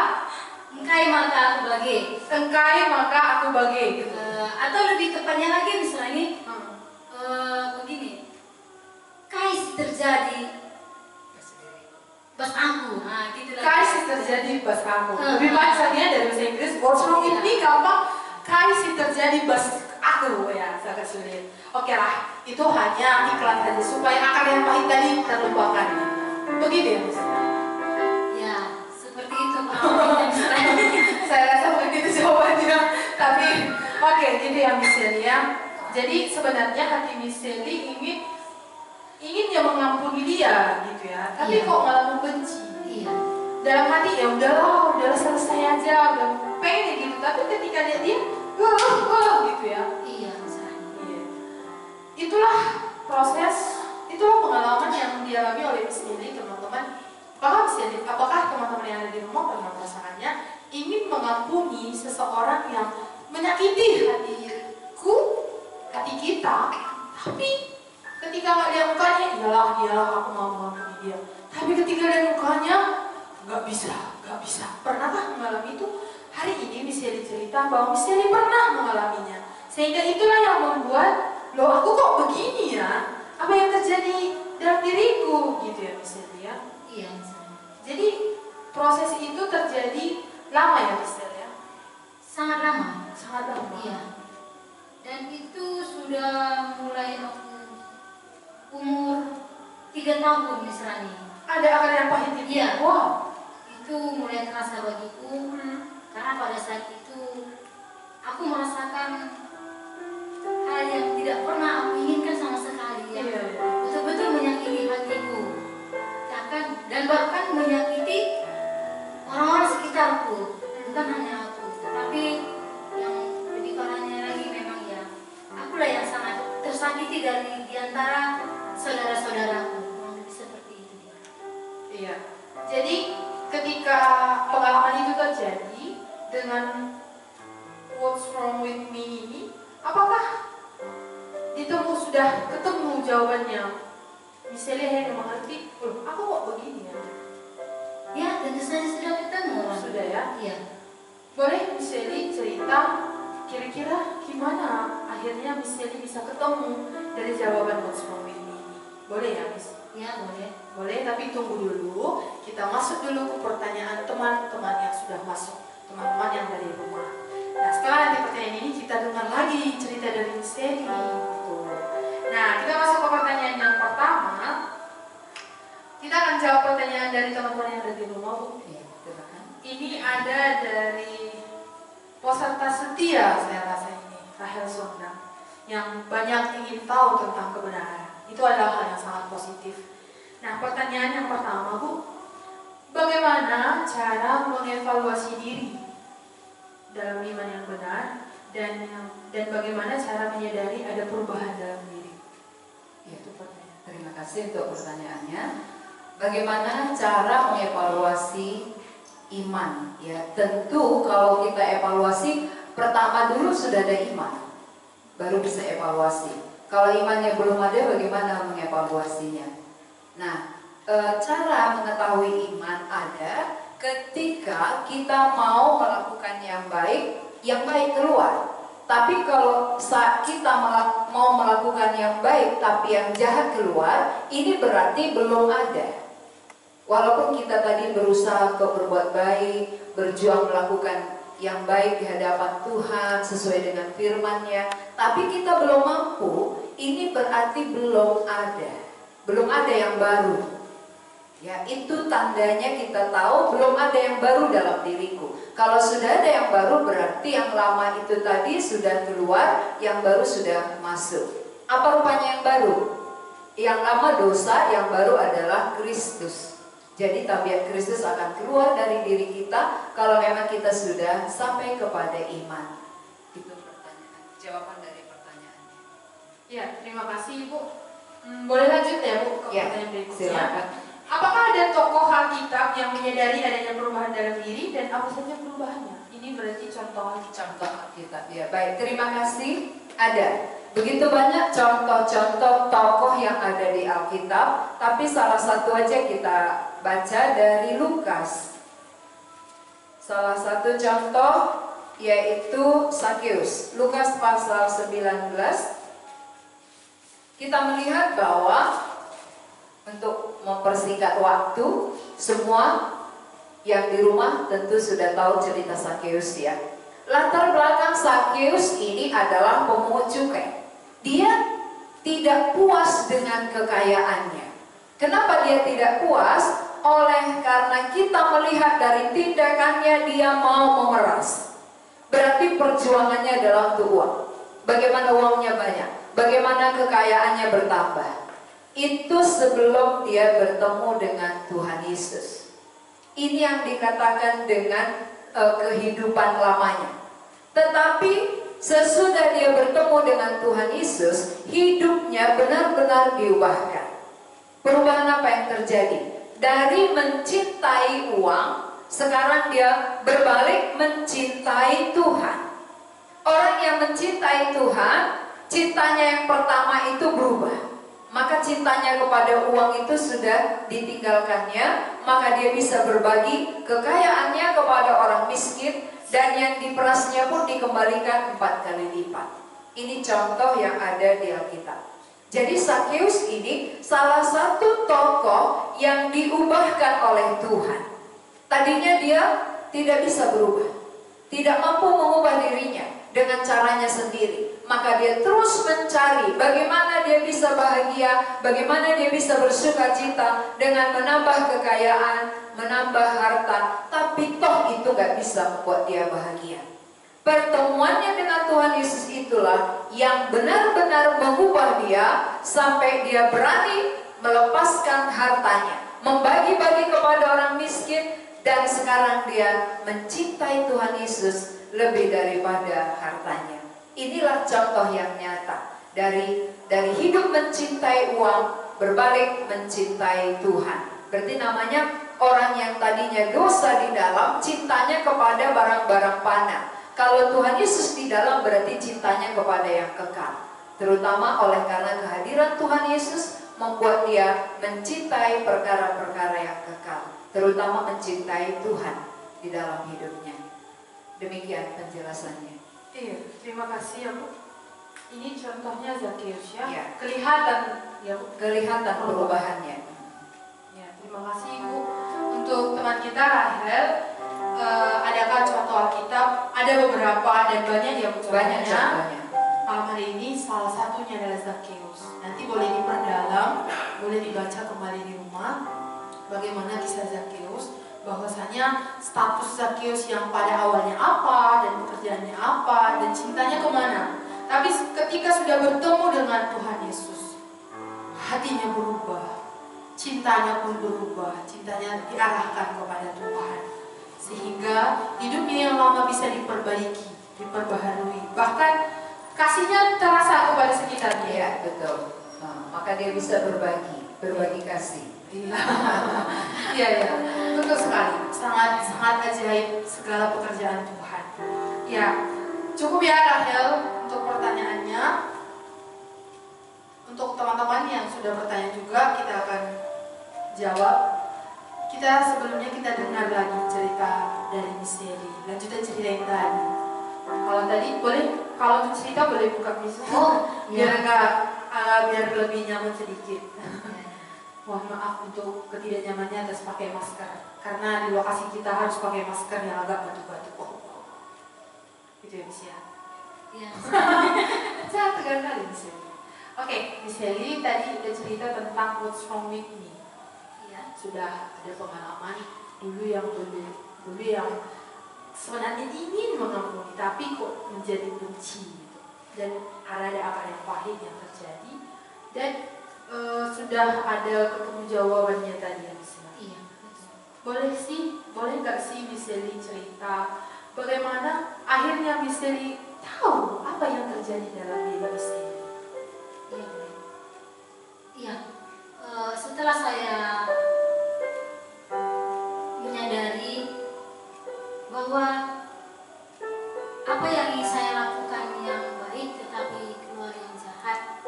Engkai maka aku bagi. engkai maka aku bagi gitu. Atau lebih tepatnya lagi misalnya begini. Kai terjadi bas aku. Nah, gitu lah. Kai terjadi bas aku. Lebih bahasanya dari bahasa Inggris what's wrong with me gampang. Kai terjadi bas aku ya agak sulit. Oke lah, itu hanya iklan saja supaya akar yang pahit tadi terlupakan. Begitu ya Mas? Ya, seperti itu Pak. Saya rasa begitu jawabannya. Tapi oke, gitu ya Michelle ya. Jadi sebenarnya hati Michelle ingin ya mengampuni dia gitu ya. Tapi Iya. kok malah membenci. Iya. Dalam hati ya udahlah selesai aja, udah pengen gitu. Tapi ketika dia gitu ya. Iya, misalnya. Iya. Itulah proses, itulah pengalaman yang dialami oleh Michelle teman-teman. Apakah teman-teman yang ada di rumah pernah merasakannya ingin mengampuni seseorang yang menyakiti hati kita, tapi ketika nggak dia mukanya, iyalah aku mau mengampuni dia. Tapi ketika dia mukanya, nggak bisa. Pernahkah mengalami itu? Hari ini Michelle cerita bahwa Michelle pernah mengalaminya. Sehingga itulah yang membuat, loh aku kok begini ya? Apa yang terjadi dalam diriku? Gitu ya Michelle ya. Iya, misalnya. Jadi proses itu terjadi lama ya Michelle ya? Sangat lama. Sangat lama. Iya. Dan itu sudah mulai aku umur 3 tahun misalnya. Ada akar yang pahit itu? Iya. Wow. Itu mulai terasa bagiku karena pada saat itu aku merasakan hal yang tidak pernah aku inginkan sama sekali ya. Iya. Betul-betul menyakiti hatiku. Dan bahkan menyakiti orang-orang sekitarku, bukan hanya aku, tapi yang lebih parahnya lagi memang ya akulah yang sangat tersakiti dari diantara saudara-saudaraku. Kurang lebih seperti itu dia. Iya. Jadi ketika pengalaman itu terjadi dengan what's wrong with me ini, apakah sudah ketemu jawabannya? Misalnya yang mengerti, aku kok begini ya? Ya, tentu saja sudah ketemu. Sudah ya? Iya. Boleh Michelle cerita kira-kira gimana akhirnya Michelle bisa ketemu dari jawaban what's wrong with me ini? Boleh ya Miss? Ya, boleh. Boleh, tapi tunggu dulu. Kita masuk dulu ke pertanyaan teman-teman yang sudah masuk, teman-teman yang dari rumah. Nah, setelah nanti pertanyaan ini kita dengar lagi cerita dari Michelle. Nah, kita masuk ke pertanyaan yang pertama. Kita akan jawab pertanyaan dari teman-teman yang ada di rumah, Bu. Ini ada dari peserta setia, saya rasa ini, Rahel Sondang, yang banyak ingin tahu tentang kebenaran. Itu adalah hal yang sangat positif. Nah, pertanyaan yang pertama, Bu, bagaimana cara mengevaluasi diri dalam iman yang benar dan bagaimana cara menyadari ada perubahan dalam diri? Ya, itu pertanyaan. Terima kasih untuk pertanyaannya. Bagaimana cara mengevaluasi iman? Ya, tentu kalau kita evaluasi, pertama dulu sudah ada iman, baru bisa evaluasi. Kalau imannya belum ada, bagaimana mengevaluasinya? Nah, cara mengetahui iman ada ketika kita mau melakukan yang baik keluar. Tapi kalau saat kita mau melakukan yang baik tapi yang jahat keluar, ini berarti belum ada. Walaupun kita tadi berusaha untuk berbuat baik, berjuang melakukan yang baik di hadapan Tuhan sesuai dengan firman-Nya, tapi kita belum mampu, ini berarti belum ada yang baru. Ya, itu tandanya kita tahu belum ada yang baru dalam diriku. Kalau sudah ada yang baru, berarti yang lama itu tadi sudah keluar, yang baru sudah masuk. Apa rupanya yang baru? Yang lama dosa, yang baru adalah Kristus. Jadi tabiat Kristus akan keluar dari diri kita kalau memang kita sudah sampai kepada iman. Itu pertanyaan, jawaban dari pertanyaannya. Ya, terima kasih Ibu. Boleh lanjut ya Bu ke Ya, pertanyaan berikutnya. silakan. Apakah ada tokoh Alkitab yang menyadari adanya perubahan dalam diri dan apa saja perubahannya? Ini berarti contoh Alkitab. Ya, baik. Terima kasih. Ada. Begitu banyak contoh-contoh tokoh yang ada di Alkitab, tapi salah satu aja kita baca dari Lukas. Salah satu contoh yaitu Sakeus. Lukas pasal 19. Kita melihat bahwa untuk mempersingkat waktu, semua yang di rumah tentu sudah tahu cerita Sakeus ya. Latar belakang Sakeus ini adalah pemungut cukai. Dia tidak puas dengan kekayaannya. Kenapa dia tidak puas? Karena kita melihat dari tindakannya dia mau memeras. Berarti perjuangannya adalah untuk uang. Bagaimana uangnya banyak? Bagaimana kekayaannya bertambah? Itu sebelum dia bertemu dengan Tuhan Yesus. Ini yang dikatakan dengan kehidupan lamanya. Tetapi sesudah dia bertemu dengan Tuhan Yesus, hidupnya benar-benar diubahkan. Perubahan apa yang terjadi? Dari mencintai uang, sekarang dia berbalik mencintai Tuhan. Orang yang mencintai Tuhan, cintanya yang pertama itu berubah. Maka cintanya kepada uang itu sudah ditinggalkannya, maka dia bisa berbagi kekayaannya kepada orang miskin, dan yang diperasnya pun dikembalikan 4 kali lipat. Ini contoh yang ada di Alkitab. Jadi Sakeus ini salah satu tokoh yang diubahkan oleh Tuhan. Tadinya dia tidak bisa berubah, tidak mampu mengubah dirinya dengan caranya sendiri. Maka dia terus mencari bagaimana dia bisa bahagia, bagaimana dia bisa bersuka cita dengan menambah kekayaan, menambah harta, tapi toh itu gak bisa membuat dia bahagia. Pertemuannya dengan Tuhan Yesus itulah yang benar-benar mengubah dia sampai dia berani melepaskan hartanya, membagi-bagi kepada orang miskin, dan sekarang dia mencintai Tuhan Yesus lebih daripada hartanya. Inilah contoh yang nyata dari hidup mencintai uang berbalik mencintai Tuhan. Berarti namanya orang yang tadinya dosa di dalam, cintanya kepada barang-barang panah. Kalau Tuhan Yesus di dalam berarti cintanya kepada yang kekal. Terutama oleh karena kehadiran Tuhan Yesus membuat dia mencintai perkara-perkara yang kekal, terutama mencintai Tuhan di dalam hidupnya. Demikian penjelasannya. Iya, terima kasih ya Bu. Ini contohnya Zakeus ya. Ya. Kelihatan ya Bu. Kelihatan perubahannya. Ya, terima kasih Bu. Untuk teman kita Rahel, adakah contoh Alkitab? Ada beberapa dan banyak ya Bu. Banyak contohnya. Malam hari ini salah satunya adalah Zakeus. Nanti boleh diperdalam, boleh dibaca kembali di rumah. Bagaimana kisah Zakeus? Bahwasanya status Zakeus yang pada awalnya apa dan pekerjaannya apa dan cintanya kemana. Tapi ketika sudah bertemu dengan Tuhan Yesus, hatinya berubah, cintanya pun berubah, cintanya diarahkan kepada Tuhan, sehingga hidupnya yang lama bisa diperbaiki, diperbaharui, bahkan kasihnya terasa kepada sekitarnya. Iya, betul. Nah, maka dia bisa berbagi kasih. Iya, betul sekali. Sangat ajaib segala pekerjaan Tuhan. Ya, cukup ya Rahel untuk pertanyaannya. Untuk teman-teman yang sudah bertanya juga, kita akan jawab. Sebelumnya kita dengar lagi cerita dari Miss Yeli. Lanjutan cerita yang tadi. Kalau tadi boleh, kalau untuk cerita boleh buka bisa. Biar lebih nyaman sedikit. Mohon maaf untuk ketidaknyamannya atas pakai masker, karena di lokasi kita harus pakai masker yang agak batu-batu. Gitu ya Miss ya? Iya. Saya tegar kali Miss Heli. Oke, Miss Heli tadi udah cerita tentang what's wrong with me. Iya. Sudah ada pengalaman dulu yang sebenarnya ingin mengampuni, tapi kok menjadi benci gitu. Dan ada akar yang pahit yang terjadi, dan sudah ada ketemu jawabannya tadi ya Miss. Iya. boleh nggak sih Miss Sally cerita bagaimana akhirnya Miss Sally tahu apa yang terjadi dalam diri Miss Sally? Iya, boleh. Iya. Setelah saya menyadari bahwa apa yang ingin saya lakukan yang baik tetapi keluar yang jahat,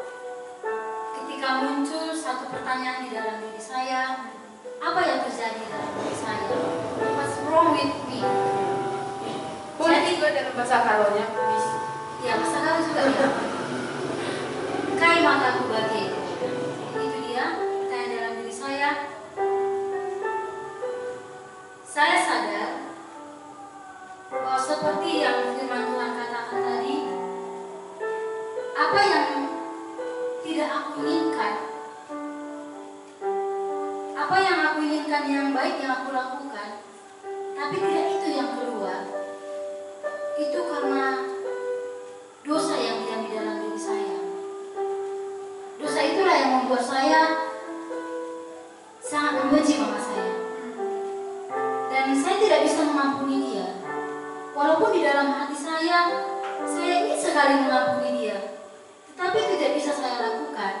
ketika muncul satu pertanyaan di dalam diri saya, apa yang terjadi dalam diri saya? What's wrong with me? Boleh juga dalam bahasa Kalonya, Miss. Ya, bahasa Karo juga ya. Kai mataku bagi. Itu dia pertanyaan dalam diri saya. Saya sadar bahwa seperti yang firman Tuhan katakan tadi, apa yang tidak aku inginkan, apa yang aku inginkan yang baik yang aku lakukan, tapi tidak itu yang keluar, itu karena dosa yang diam di dalam diri saya. Dosa itulah yang membuat saya sangat membenci mama saya. Dan saya tidak bisa mengampuni dia. Walaupun di dalam hati saya ingin sekali mengampuni dia. Tetapi tidak bisa saya lakukan.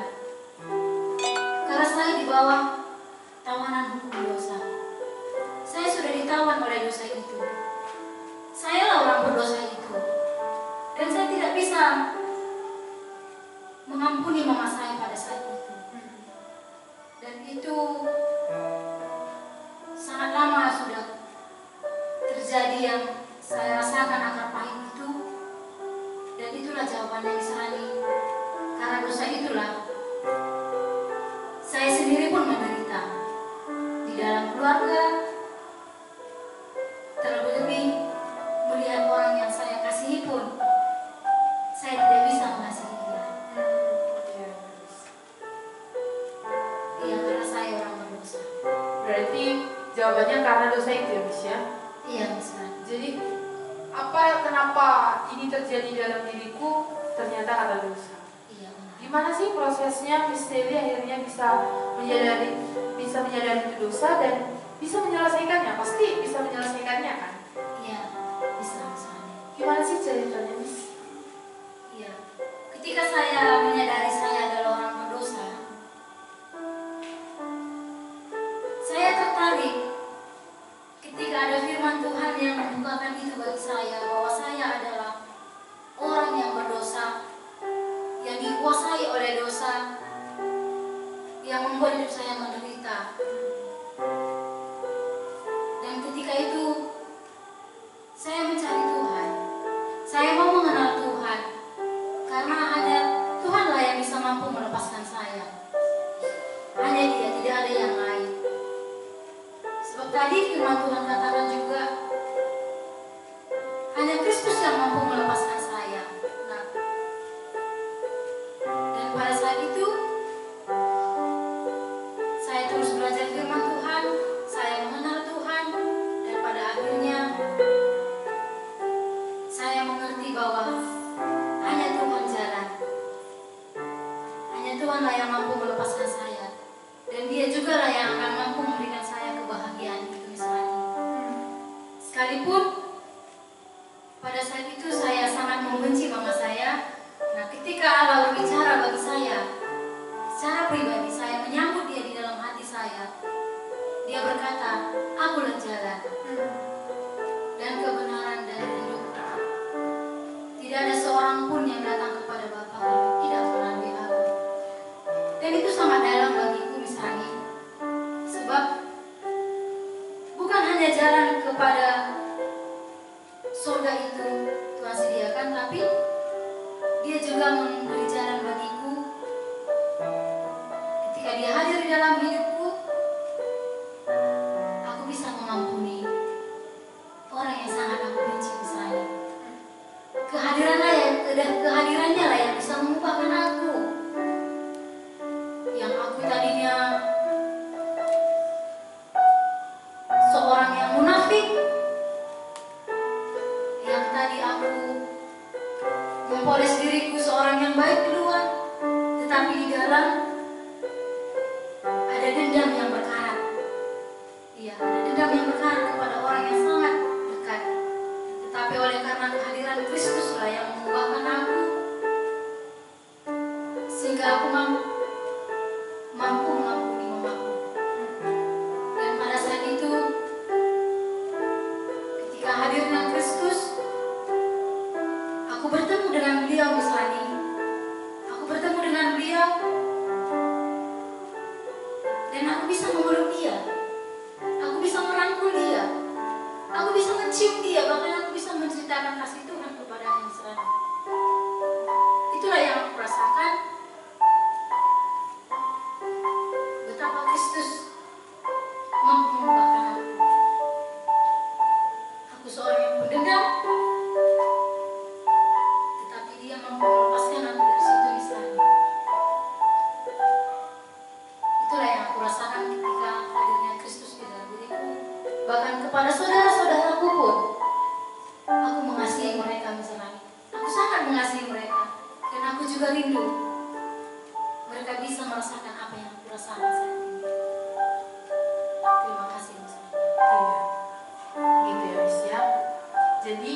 Karena saya di bawah tawanan hukum dosa. Saya sudah ditawan oleh dosa itu. Sayalah orang berdosa itu. Dan saya tidak bisa mengampuni mama saya pada saat itu. Dan itu sangat lama sudah terjadi yang saya rasakan akar pahit itu. Dan itulah jawabannya Misrani. Karena dosa itulah saya sendiri pun menderita di dalam keluarga, terlebih melihat orang yang saya kasihi pun saya tidak bisa mengasihi dia. Iya, karena saya orang berdosa. Berarti jawabannya karena dosa itu ya, Miss ya? Iya, Misrani. Jadi kenapa ini terjadi dalam diriku ternyata karena dosa. Iya, benar. Gimana sih prosesnya Miss Sally akhirnya bisa menyadari itu dosa dan bisa menyelesaikannya? Pasti bisa menyelesaikannya kan? Iya, bisa Misrani. Gimana sih ceritanya, Miss? Iya. Ketika saya menyadari saya adalah orang berdosa, saya tertarik ketika ada firman Tuhan yang membukakan itu bagi saya, bahwa saya adalah orang yang berdosa, yang dikuasai oleh dosa, yang membuat hidup saya menderita. Dan ketika itu saya mencari Tuhan, saya mau mengenal Tuhan, karena hanya Tuhanlah yang bisa mampu melepaskan saya. Hanya Dia, tidak ada yang lain. Sebab tadi firman Tuhan katakan juga, hanya Kristus yang mampu melepaskan saya. Nah, dan pada saat itu saya terus belajar firman Tuhan, saya mengenal Tuhan, dan pada akhirnya saya mengerti bahwa hanya Tuhan jalan, hanya Tuhanlah yang mampu melepaskan saya, dan Dia jugalah yang akan mampu memberikan saya kebahagiaan itu misalnya. Sekalipun pada saat itu saya sangat membenci mama saya. Nah, ketika Allah berbicara bagi saya secara pribadi, saya menyambut Dia di dalam hati saya. Dia berkata, akulah jalan dan kebenaran dan hidup. Tidak ada seorang pun yang datang kepada Bapa kalau tidak melalui aku. Dan itu sangat dalam bagiku misalnya. Sebab bukan hanya jalan kepada surga itu Tuhan sediakan, tapi Dia juga memberi jalan bagiku. Ketika Dia hadir di dalam hidupku, aku bisa mengampuni orang yang sangat aku benci misalnya. Kehadirannya lah yang bisa mengubahkan aku. Yang aku tadinya seorang yang munafik, yang tadi aku mempoles diriku seorang yang baik di luar, tetapi di dalam ada dendam yang berkarat. Iya, ada dendam dendam yang berkarat kepada orang yang sangat dekat. Tetapi oleh karena kehadiran Kristuslah yang mengubahkan aku, sehingga aku mampu mengampuni mamaku. Dan pada saat itu, ketika hadirnya Kristus, aku bertemu dengan beliau misalnya. Aku bertemu dengan beliau dan aku bisa memeluk dia. Aku bisa merangkul dia. Aku bisa mencium dia, bahkan aku bisa menceritakan kasih Tuhan kepadanya misalnya. Itulah yang aku rasakan. Betapa Kristus mampu mengubahkan aku. Aku seorang yang pendendam, tetapi dia mampu melepaskan aku dari situ misalnya. Itulah yang aku rasakan ketika hadirnya Kristus di dalam diriku. Bahkan kepada saudara-saudaraku pun, aku mengasihi mereka misalnya. Aku sangat mengasihi mereka, dan aku juga rindu mereka bisa merasakan apa yang aku rasakan saat ini. Terima kasih misalnya. Iya, gitu ya Miss ya. Jadi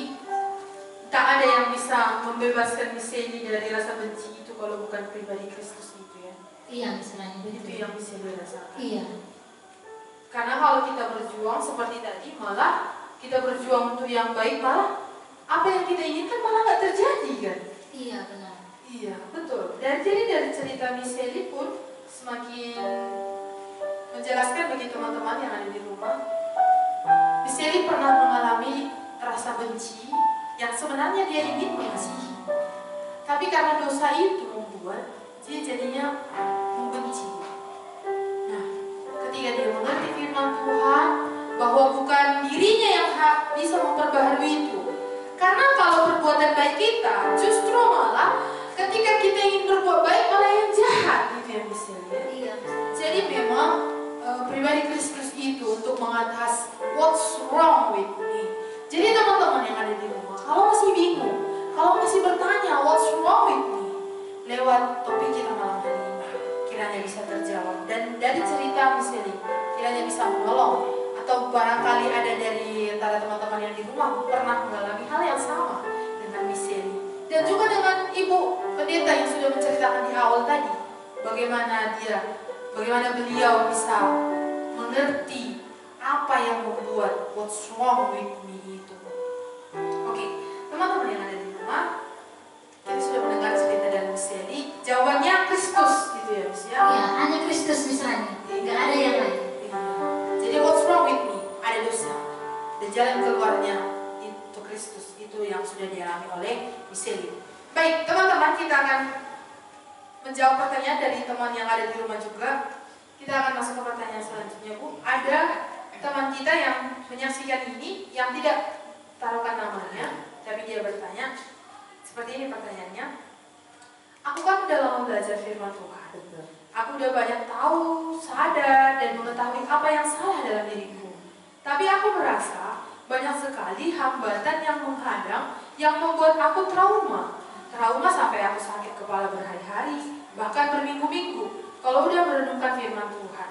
tak ada yang bisa membebaskan Miss ini dari rasa benci itu kalau bukan pribadi Kristus itu ya. Iya misalnya Itu begitu. yang bisa dirasakan. Iya, Karena kalau kita berjuang seperti tadi, malah kita berjuang untuk yang baik, malah apa yang kita inginkan malah nggak terjadi kan? iya benar. Iya, betul. Dan jadi dari cerita Miss Sally pun semakin menjelaskan bagi teman-teman yang ada di rumah. Miss Sally pernah mengalami rasa benci yang sebenarnya dia ingin mengasihi. Tapi karena dosa itu membuat dia jadinya membenci. Nah, ketika dia mengerti firman Tuhan bahwa bukan dirinya yang bisa memperbaharui itu. Karena kalau perbuatan baik kita justru malah ketika kita ingin berbuat baik malah yang jahat gitu ya misalnya. Iya. Jadi memang pribadi Kristus itu untuk mengatasi what's wrong with me. Jadi teman-teman yang ada di rumah, kalau masih bingung, kalau masih bertanya what's wrong with me, lewat topik kita malam hari ini, kiranya bisa terjawab. Dan dari cerita misalnya, kiranya bisa menolong. Atau barangkali ada dari antara teman-teman yang di rumah pernah mengalami hal yang sama dengan Miss Sally. Dan juga dengan Ibu Pendeta yang sudah menceritakan di awal tadi, bagaimana beliau bisa mengerti apa yang membuat what's wrong with me itu. Oke, teman-teman yang ada di rumah, kita sudah mendengar cerita dari Miss Sally. Jawabannya Kristus gitu ya Miss ya. Iya, hanya Kristus misalnya. Nggak ada yang lain. Jadi what's wrong with me? Ada dosa. Dan jalan keluarnya itu Kristus. Itu yang sudah dialami oleh Miss Sally. Baik, teman-teman, kita akan menjawab pertanyaan dari teman yang ada di rumah juga. Kita akan masuk ke pertanyaan selanjutnya, Bu. Ada teman kita yang menyaksikan ini yang tidak taruhkan namanya, tapi dia bertanya seperti ini pertanyaannya. Aku kan udah lama belajar firman Tuhan. Aku udah banyak tahu, sadar, dan mengetahui apa yang salah dalam diriku. Tapi aku merasa banyak sekali hambatan yang menghadang, yang membuat aku trauma. Trauma sampai aku sakit kepala berhari-hari, bahkan berminggu-minggu, kalau udah merenungkan firman Tuhan.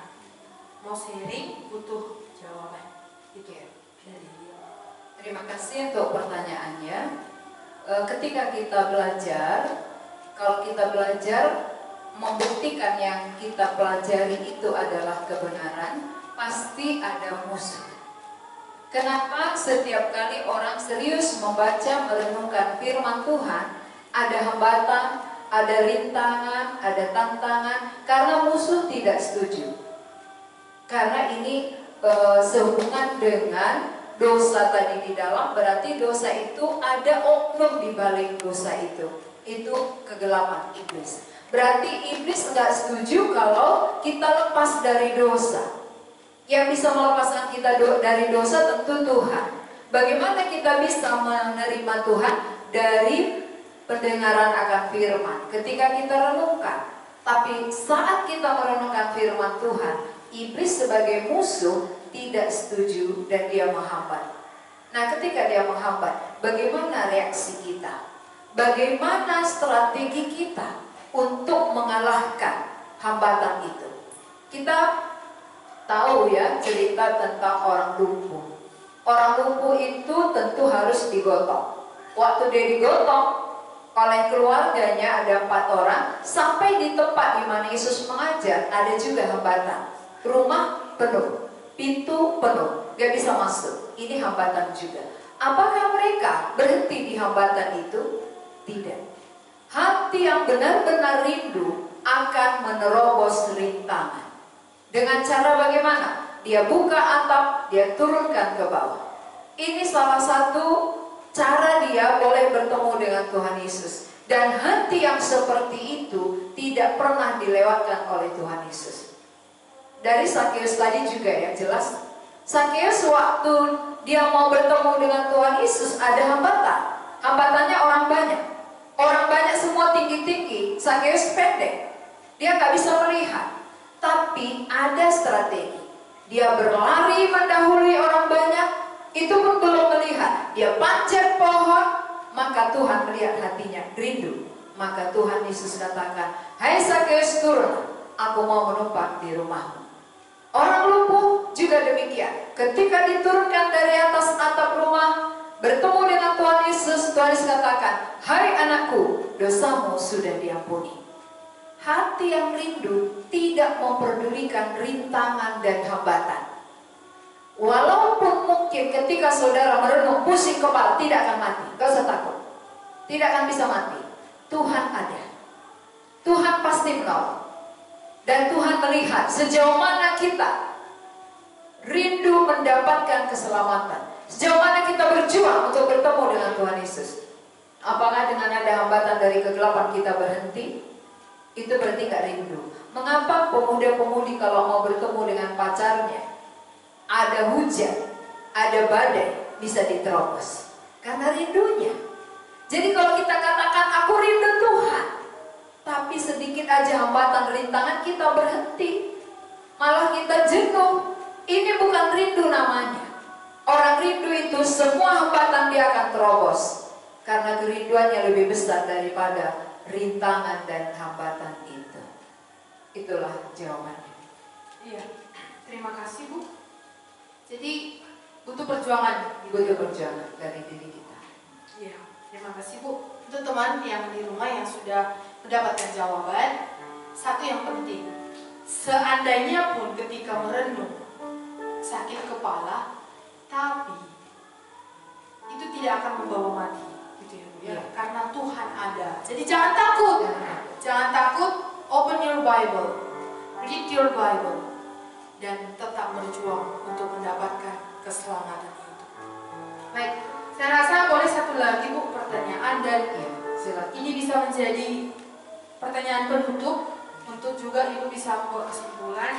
Mau sharing, butuh jawaban. Itu ya. Terima kasih untuk pertanyaannya. Ketika kita belajar, kalau kita belajar membuktikan yang kita pelajari itu adalah kebenaran, pasti ada musuh. Kenapa setiap kali orang serius membaca, merenungkan firman Tuhan, ada hambatan, ada rintangan, ada tantangan, karena musuh tidak setuju. Karena ini sehubungan dengan dosa tadi di dalam, berarti dosa itu ada oknum di balik dosa itu. Itu kegelapan iblis. Berarti iblis nggak setuju kalau kita lepas dari dosa. Yang bisa melepaskan kita dari dosa tentu Tuhan. Bagaimana kita bisa menerima Tuhan? Dari pendengaran akan firman. Ketika kita renungkan. Tapi saat kita merenungkan firman Tuhan, iblis sebagai musuh tidak setuju dan dia menghambat. Nah, ketika dia menghambat, bagaimana reaksi kita? Bagaimana strategi kita untuk mengalahkan hambatan itu? Kita tahu ya cerita tentang orang lumpuh. Orang lumpuh itu tentu harus digotong. Waktu dia digotong oleh keluarganya ada 4 orang, sampai di tempat di mana Yesus mengajar ada juga hambatan. Rumah penuh, pintu penuh, gak bisa masuk. Ini hambatan juga. Apakah mereka berhenti di hambatan itu? Tidak. Hati yang benar-benar rindu akan menerobos rintangan. Dengan cara bagaimana? Dia buka atap, dia turunkan ke bawah. Ini salah satu cara dia boleh bertemu dengan Tuhan Yesus. Dan hati yang seperti itu tidak pernah dilewatkan oleh Tuhan Yesus. Dari Sakeus tadi juga ya jelas. Sakeus waktu dia mau bertemu dengan Tuhan Yesus ada hambatan. Hambatannya orang banyak. Orang banyak semua tinggi-tinggi. Sakeus pendek. Dia gak bisa melihat. Tapi ada strategi. Dia berlari mendahului orang banyak. Itu pun belum melihat. Dia panjat pohon. Maka Tuhan melihat hatinya rindu. Maka Tuhan Yesus katakan, "Hai Sakeus, turun. Aku mau menumpang di rumahmu." Orang lumpuh juga demikian. Ketika diturunkan dari atas atap rumah, bertemu dengan Tuhan Yesus, Tuhan Yesus katakan, "Hai anakku, dosamu sudah diampuni." Hati yang rindu tidak memperdulikan rintangan dan hambatan. Walaupun mungkin ketika saudara merenung pusing kepala, tidak akan mati. Gak usah takut. Tidak akan bisa mati. Tuhan ada. Tuhan pasti menolong. Dan Tuhan melihat sejauh mana kita rindu mendapatkan keselamatan. Sejauh mana kita berjuang untuk bertemu dengan Tuhan Yesus. Apakah dengan ada hambatan dari kegelapan kita berhenti? Itu berarti gak rindu. Mengapa pemuda-pemudi kalau mau bertemu dengan pacarnya, ada hujan, ada badai, bisa diterobos? Karena rindunya. Jadi kalau kita katakan aku rindu Tuhan, tapi sedikit aja hambatan rintangan kita berhenti, malah kita jenuh. Ini bukan rindu namanya. Orang rindu itu semua hambatan dia akan terobos. Karena kerinduannya lebih besar daripada rintangan dan hambatan itu. Itulah jawabannya. Iya, terima kasih Bu. Jadi butuh perjuangan. Butuh perjuangan dari diri kita. Iya, terima kasih Bu. Untuk teman yang di rumah yang sudah mendapatkan jawaban, satu yang penting, seandainya pun ketika merenung sakit kepala, tapi itu tidak akan membawa mati, gitu ya Bu ya. Karena Tuhan ada. Jadi jangan takut, jangan takut. Open your Bible, read your Bible, dan tetap berjuang untuk mendapatkan keselamatan itu. Baik, saya rasa boleh satu lagi Bu pertanyaan, dan Silakan. ini bisa menjadi pertanyaan penutup untuk juga Ibu bisa membuat kesimpulan.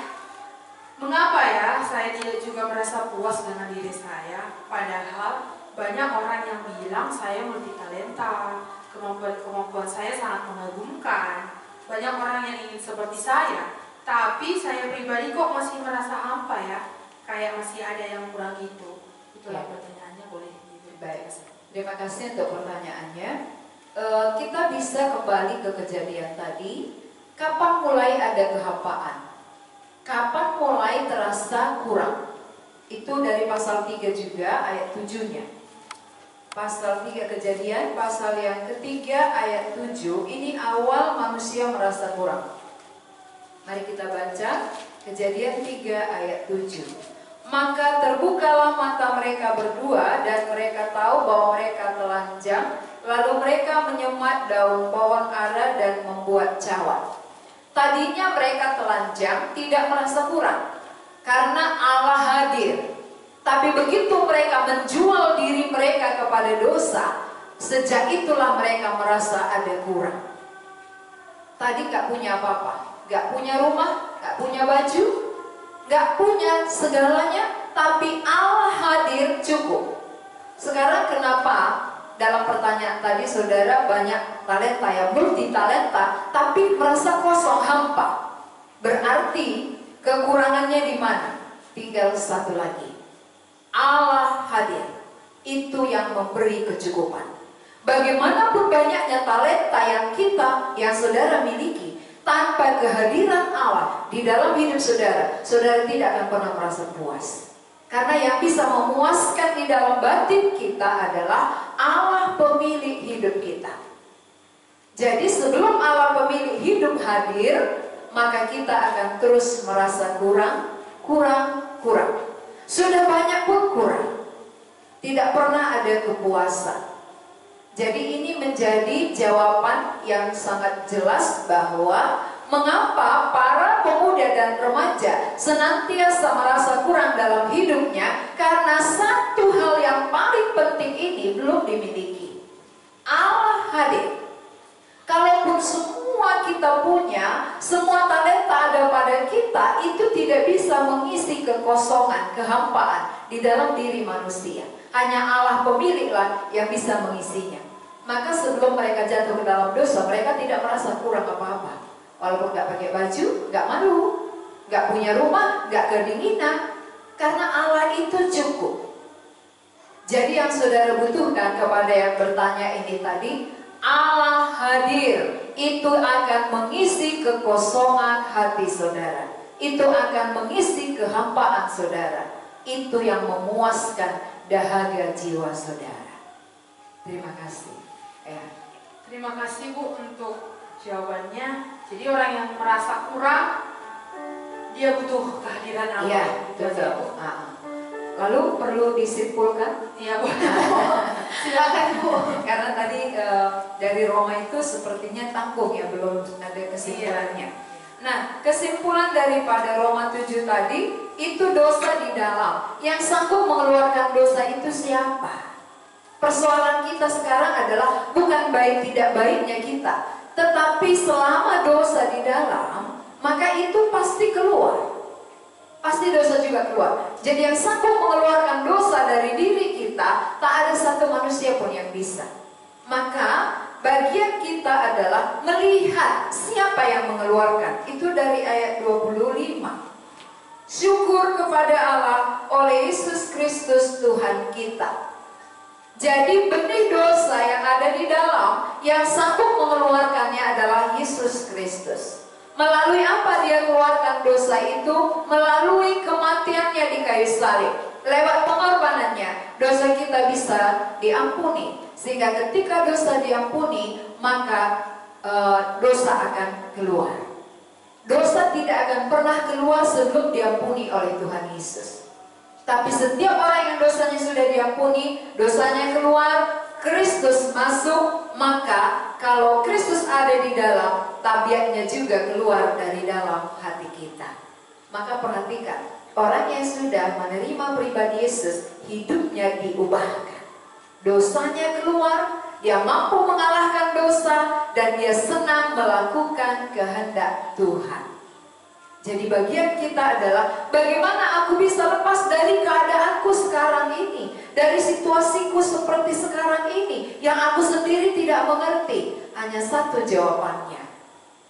Mengapa ya saya tidak juga merasa puas dengan diri saya, padahal banyak orang yang bilang saya multitalenta, kemampuan saya sangat mengagumkan, banyak orang yang ingin seperti saya, tapi saya pribadi kok masih merasa hampa ya, kayak masih ada yang kurang gitu. Itulah pertanyaannya, boleh diberi. Baik, terima kasih untuk pertanyaannya. Kita bisa kembali ke kejadian tadi. Kapan mulai ada kehampaan? Kapan mulai terasa kurang? Itu dari pasal 3 juga ayat 7-nya. Pasal 3 Kejadian, pasal yang ketiga ayat 7. Ini awal manusia merasa kurang. Mari kita baca Kejadian 3 ayat 7. Maka terbukalah mata mereka berdua, dan mereka tahu bahwa mereka telanjang. Lalu mereka menyemat daun pohon ara dan membuat cawan. Tadinya mereka telanjang, tidak merasa kurang, karena Allah hadir. Tapi begitu mereka menjual diri mereka kepada dosa, sejak itulah mereka merasa ada kurang. Tadi gak punya apa-apa, gak punya rumah, gak punya baju, gak punya segalanya, tapi Allah hadir cukup. Sekarang kenapa dalam pertanyaan tadi saudara banyak talenta ya, multi talenta, tapi merasa kosong, hampa? Berarti kekurangannya di mana? Tinggal satu lagi. Allah hadir. Itu yang memberi kecukupan. Bagaimanapun banyaknya talenta yang saudara miliki, Tanpa kehadiran Allah di dalam hidup saudara, saudara tidak akan pernah merasa puas. Karena yang bisa memuaskan di dalam batin kita adalah Allah pemilik hidup kita. Jadi sebelum Allah pemilik hidup hadir, maka kita akan terus merasa kurang. Sudah banyak pun kurang. Tidak pernah ada kepuasan. Jadi ini menjadi jawaban yang sangat jelas bahwa mengapa para pemuda dan remaja senantiasa merasa kurang dalam hidupnya, karena satu hal yang paling penting ini belum dimiliki. Allah hadir. Kalaupun semua kita punya, semua talenta ada pada kita, itu tidak bisa mengisi kekosongan, kehampaan di dalam diri manusia. Hanya Allah pemiliklah yang bisa mengisinya. Maka sebelum mereka jatuh ke dalam dosa, mereka tidak merasa kurang apa-apa. Walaupun gak pakai baju, gak malu, gak punya rumah, gak kedinginan. Karena Allah itu cukup. Jadi yang saudara butuhkan kepada yang bertanya ini tadi, Allah hadir, itu akan mengisi kekosongan hati saudara. Itu akan mengisi kehampaan saudara. Itu yang memuaskan dahaga jiwa saudara. Terima kasih. Terima kasih Bu untuk jawabannya. Jadi orang yang merasa kurang, dia butuh kehadiran Allah. Iya, betul. Lalu perlu disimpulkan? Iya Bu. Silakan Bu. Karena tadi dari Roma itu sepertinya tanggung ya, belum ada kesimpulannya. Nah, kesimpulan daripada Roma 7 tadi, itu dosa di dalam. Yang sanggup mengeluarkan dosa itu siapa? Persoalan kita sekarang adalah bukan baik tidak baiknya kita, tetapi selama dosa di dalam, maka itu pasti keluar. Pasti dosa juga keluar. Jadi yang sanggup mengeluarkan dosa dari diri kita, tak ada satu manusia pun yang bisa. Maka bagian kita adalah melihat siapa yang mengeluarkan. Itu dari ayat 25. Syukur kepada Allah oleh Yesus Kristus Tuhan kita. Jadi benih dosa yang ada di dalam, yang sanggup mengeluarkannya adalah Yesus Kristus. Melalui apa dia keluarkan dosa itu? Melalui kematiannya di kayu salib. Lewat pengorbanannya, dosa kita bisa diampuni. Sehingga ketika dosa diampuni, maka dosa akan keluar. Dosa tidak akan pernah keluar sebelum diampuni oleh Tuhan Yesus. Tapi setiap orang yang dosanya sudah diampuni, dosanya keluar, Kristus masuk, maka kalau Kristus ada di dalam, tabiatnya juga keluar dari dalam hati kita. Maka perhatikan, orang yang sudah menerima pribadi Yesus, hidupnya diubahkan. Dosanya keluar, dia mampu mengalahkan dosa, dan dia senang melakukan kehendak Tuhan. Jadi bagian kita adalah bagaimana aku bisa lepas dari keadaanku sekarang ini, dari situasiku seperti sekarang ini yang aku sendiri tidak mengerti. Hanya satu jawabannya,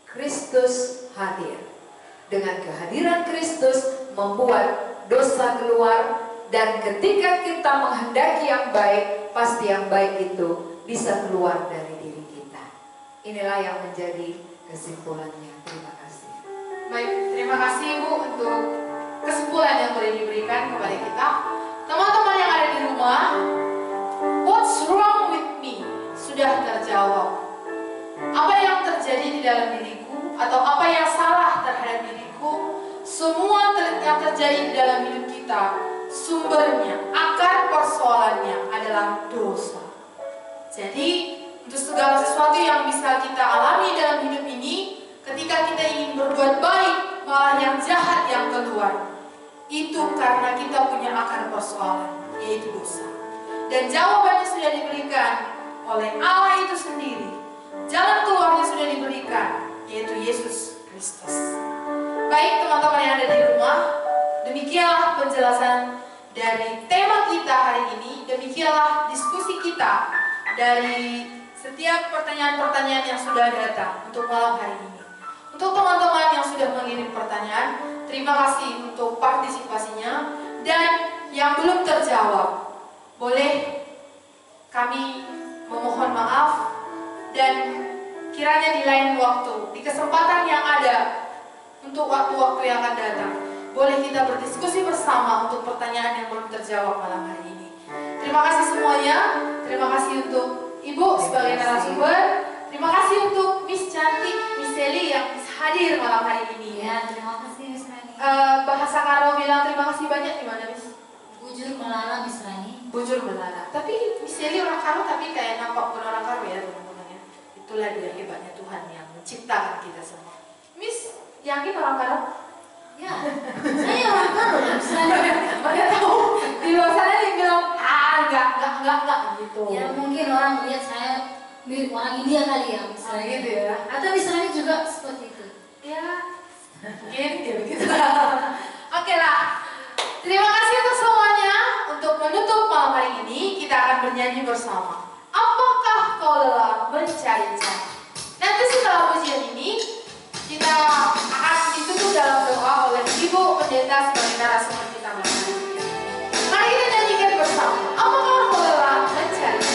Kristus hadir. Dengan kehadiran Kristus membuat dosa keluar, dan ketika kita menghendaki yang baik, pasti yang baik itu bisa keluar dari diri kita. Inilah yang menjadi kesimpulannya. Terima kasih. Baik, terima kasih Bu untuk kesimpulan yang boleh diberikan kepada kita. Teman-teman yang ada di rumah, what's wrong with me? Sudah terjawab. Apa yang terjadi di dalam diriku, atau apa yang salah terhadap diriku, semua yang terjadi di dalam hidup kita, sumbernya, akar persoalannya adalah dosa. Jadi, untuk segala sesuatu yang bisa kita alami dalam hidup ini, ketika kita ingin berbuat baik, malah yang jahat yang keluar. Itu karena kita punya akar persoalan, yaitu dosa. Dan jawabannya sudah diberikan oleh Allah itu sendiri. Jalan keluarnya sudah diberikan, yaitu Yesus Kristus. Baik teman-teman yang ada di rumah, demikianlah penjelasan dari tema kita hari ini. Demikianlah diskusi kita dari setiap pertanyaan-pertanyaan yang sudah datang untuk malam hari ini. Untuk teman-teman yang sudah mengirim pertanyaan, terima kasih untuk partisipasinya. Dan yang belum terjawab, boleh kami memohon maaf dan Kiranya di lain waktu, di kesempatan yang ada, untuk waktu-waktu yang akan datang, boleh kita berdiskusi bersama untuk pertanyaan yang belum terjawab malam hari ini. Terima kasih semuanya. Terima kasih untuk Ibu sebagai narasumber. Terima kasih untuk Miss Cantik, Miss Sally yang bisa hadir malam hari ini. Ya, terima kasih Miss Rani. Bahasa Karo bilang terima kasih banyak di mana, Miss? Bujur melala Miss Rani. Bujur melala. Tapi Miss Sally orang Karo, tapi kayak nampak bukan orang Karo ya teman-teman ya. Itulah dia hebatnya Tuhan yang menciptakan kita semua. Miss, yakin orang Karo? Ya, saya orang Karo Miss Rani. Mana tahu di luar sana dia bilang enggak gitu. Ya mungkin orang melihat saya mirip orang India kali ya Miss Rani. Gitu ya. Atau Miss Rani juga seperti itu. Ya, mungkin dia begitu. Oke lah. Terima kasih untuk semuanya. Untuk menutup malam hari ini, kita akan bernyanyi bersama. Apakah kau lelah mencari-cari? Nanti setelah ujian ini, kita akan ditutup dalam doa oleh Ibu Pendeta sebagai narasumber kita malam hari ini. Mari kita nyanyikan bersama. Apakah kau lelah mencari-cari?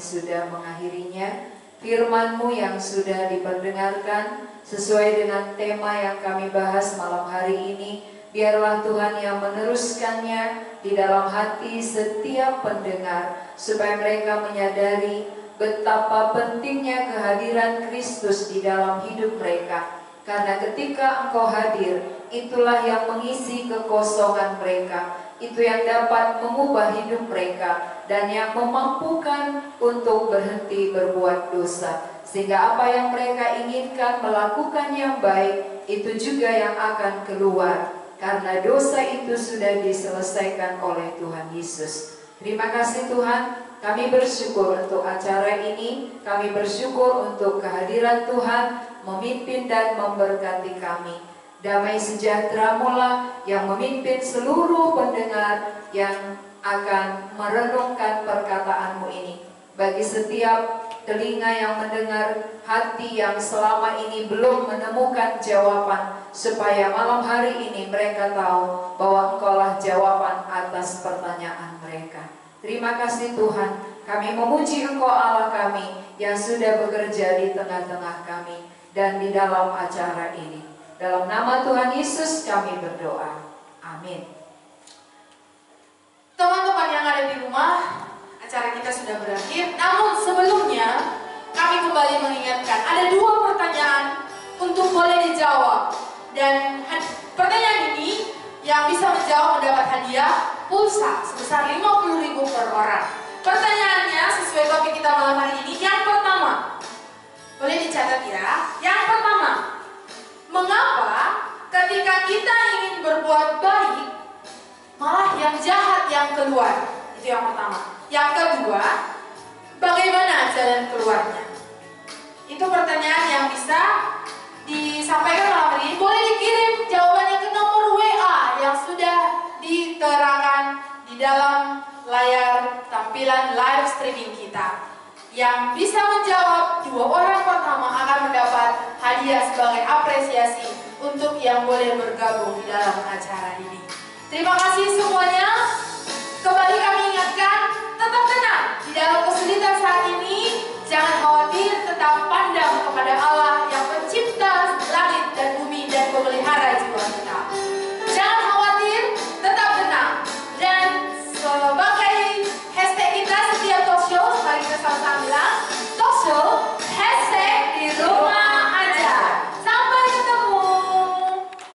Sudah mengakhirinya, firman-Mu yang sudah diperdengarkan sesuai dengan tema yang kami bahas malam hari ini. Biarlah Tuhan yang meneruskannya di dalam hati setiap pendengar, supaya mereka menyadari betapa pentingnya kehadiran Kristus di dalam hidup mereka. Karena ketika Engkau hadir, itulah yang mengisi kekosongan mereka. Itu yang dapat mengubah hidup mereka dan yang memampukan untuk berhenti berbuat dosa. Sehingga apa yang mereka inginkan melakukan yang baik, itu juga yang akan keluar. Karena dosa itu sudah diselesaikan oleh Tuhan Yesus. Terima kasih Tuhan, kami bersyukur untuk acara ini. Kami bersyukur untuk kehadiran Tuhan memimpin dan memberkati kami. Damai sejahtera-Mu lah yang memimpin seluruh pendengar yang akan merenungkan perkataan-Mu ini. Bagi setiap telinga yang mendengar, hati yang selama ini belum menemukan jawaban, supaya malam hari ini mereka tahu bahwa Engkau-lah jawaban atas pertanyaan mereka. Terima kasih Tuhan, kami memuji Engkau Allah kami yang sudah bekerja di tengah-tengah kami dan di dalam acara ini. Dalam nama Tuhan Yesus kami berdoa. Amin. Teman-teman yang ada di rumah, acara kita sudah berakhir. Namun sebelumnya, kami kembali mengingatkan ada 2 pertanyaan untuk boleh dijawab. Dan pertanyaan ini yang bisa menjawab mendapat hadiah pulsa sebesar 50.000 per orang. Pertanyaannya sesuai topik kita malam hari ini. Yang pertama, boleh dicatat ya. Yang pertama, mengapa ketika kita ingin berbuat baik, malah yang jahat yang keluar? Itu yang pertama. Yang kedua, bagaimana jalan keluarnya? Itu pertanyaan yang bisa disampaikan malam hari ini. Boleh dikirim jawabannya ke nomor WA yang sudah diterangkan di dalam layar tampilan live streaming kita. Yang bisa menjawab 2 orang pertama akan mendapat hadiah sebagai apresiasi untuk yang boleh bergabung di dalam acara ini. Terima kasih semuanya. Kembali kami ingatkan, tetap tenang di dalam kesulitan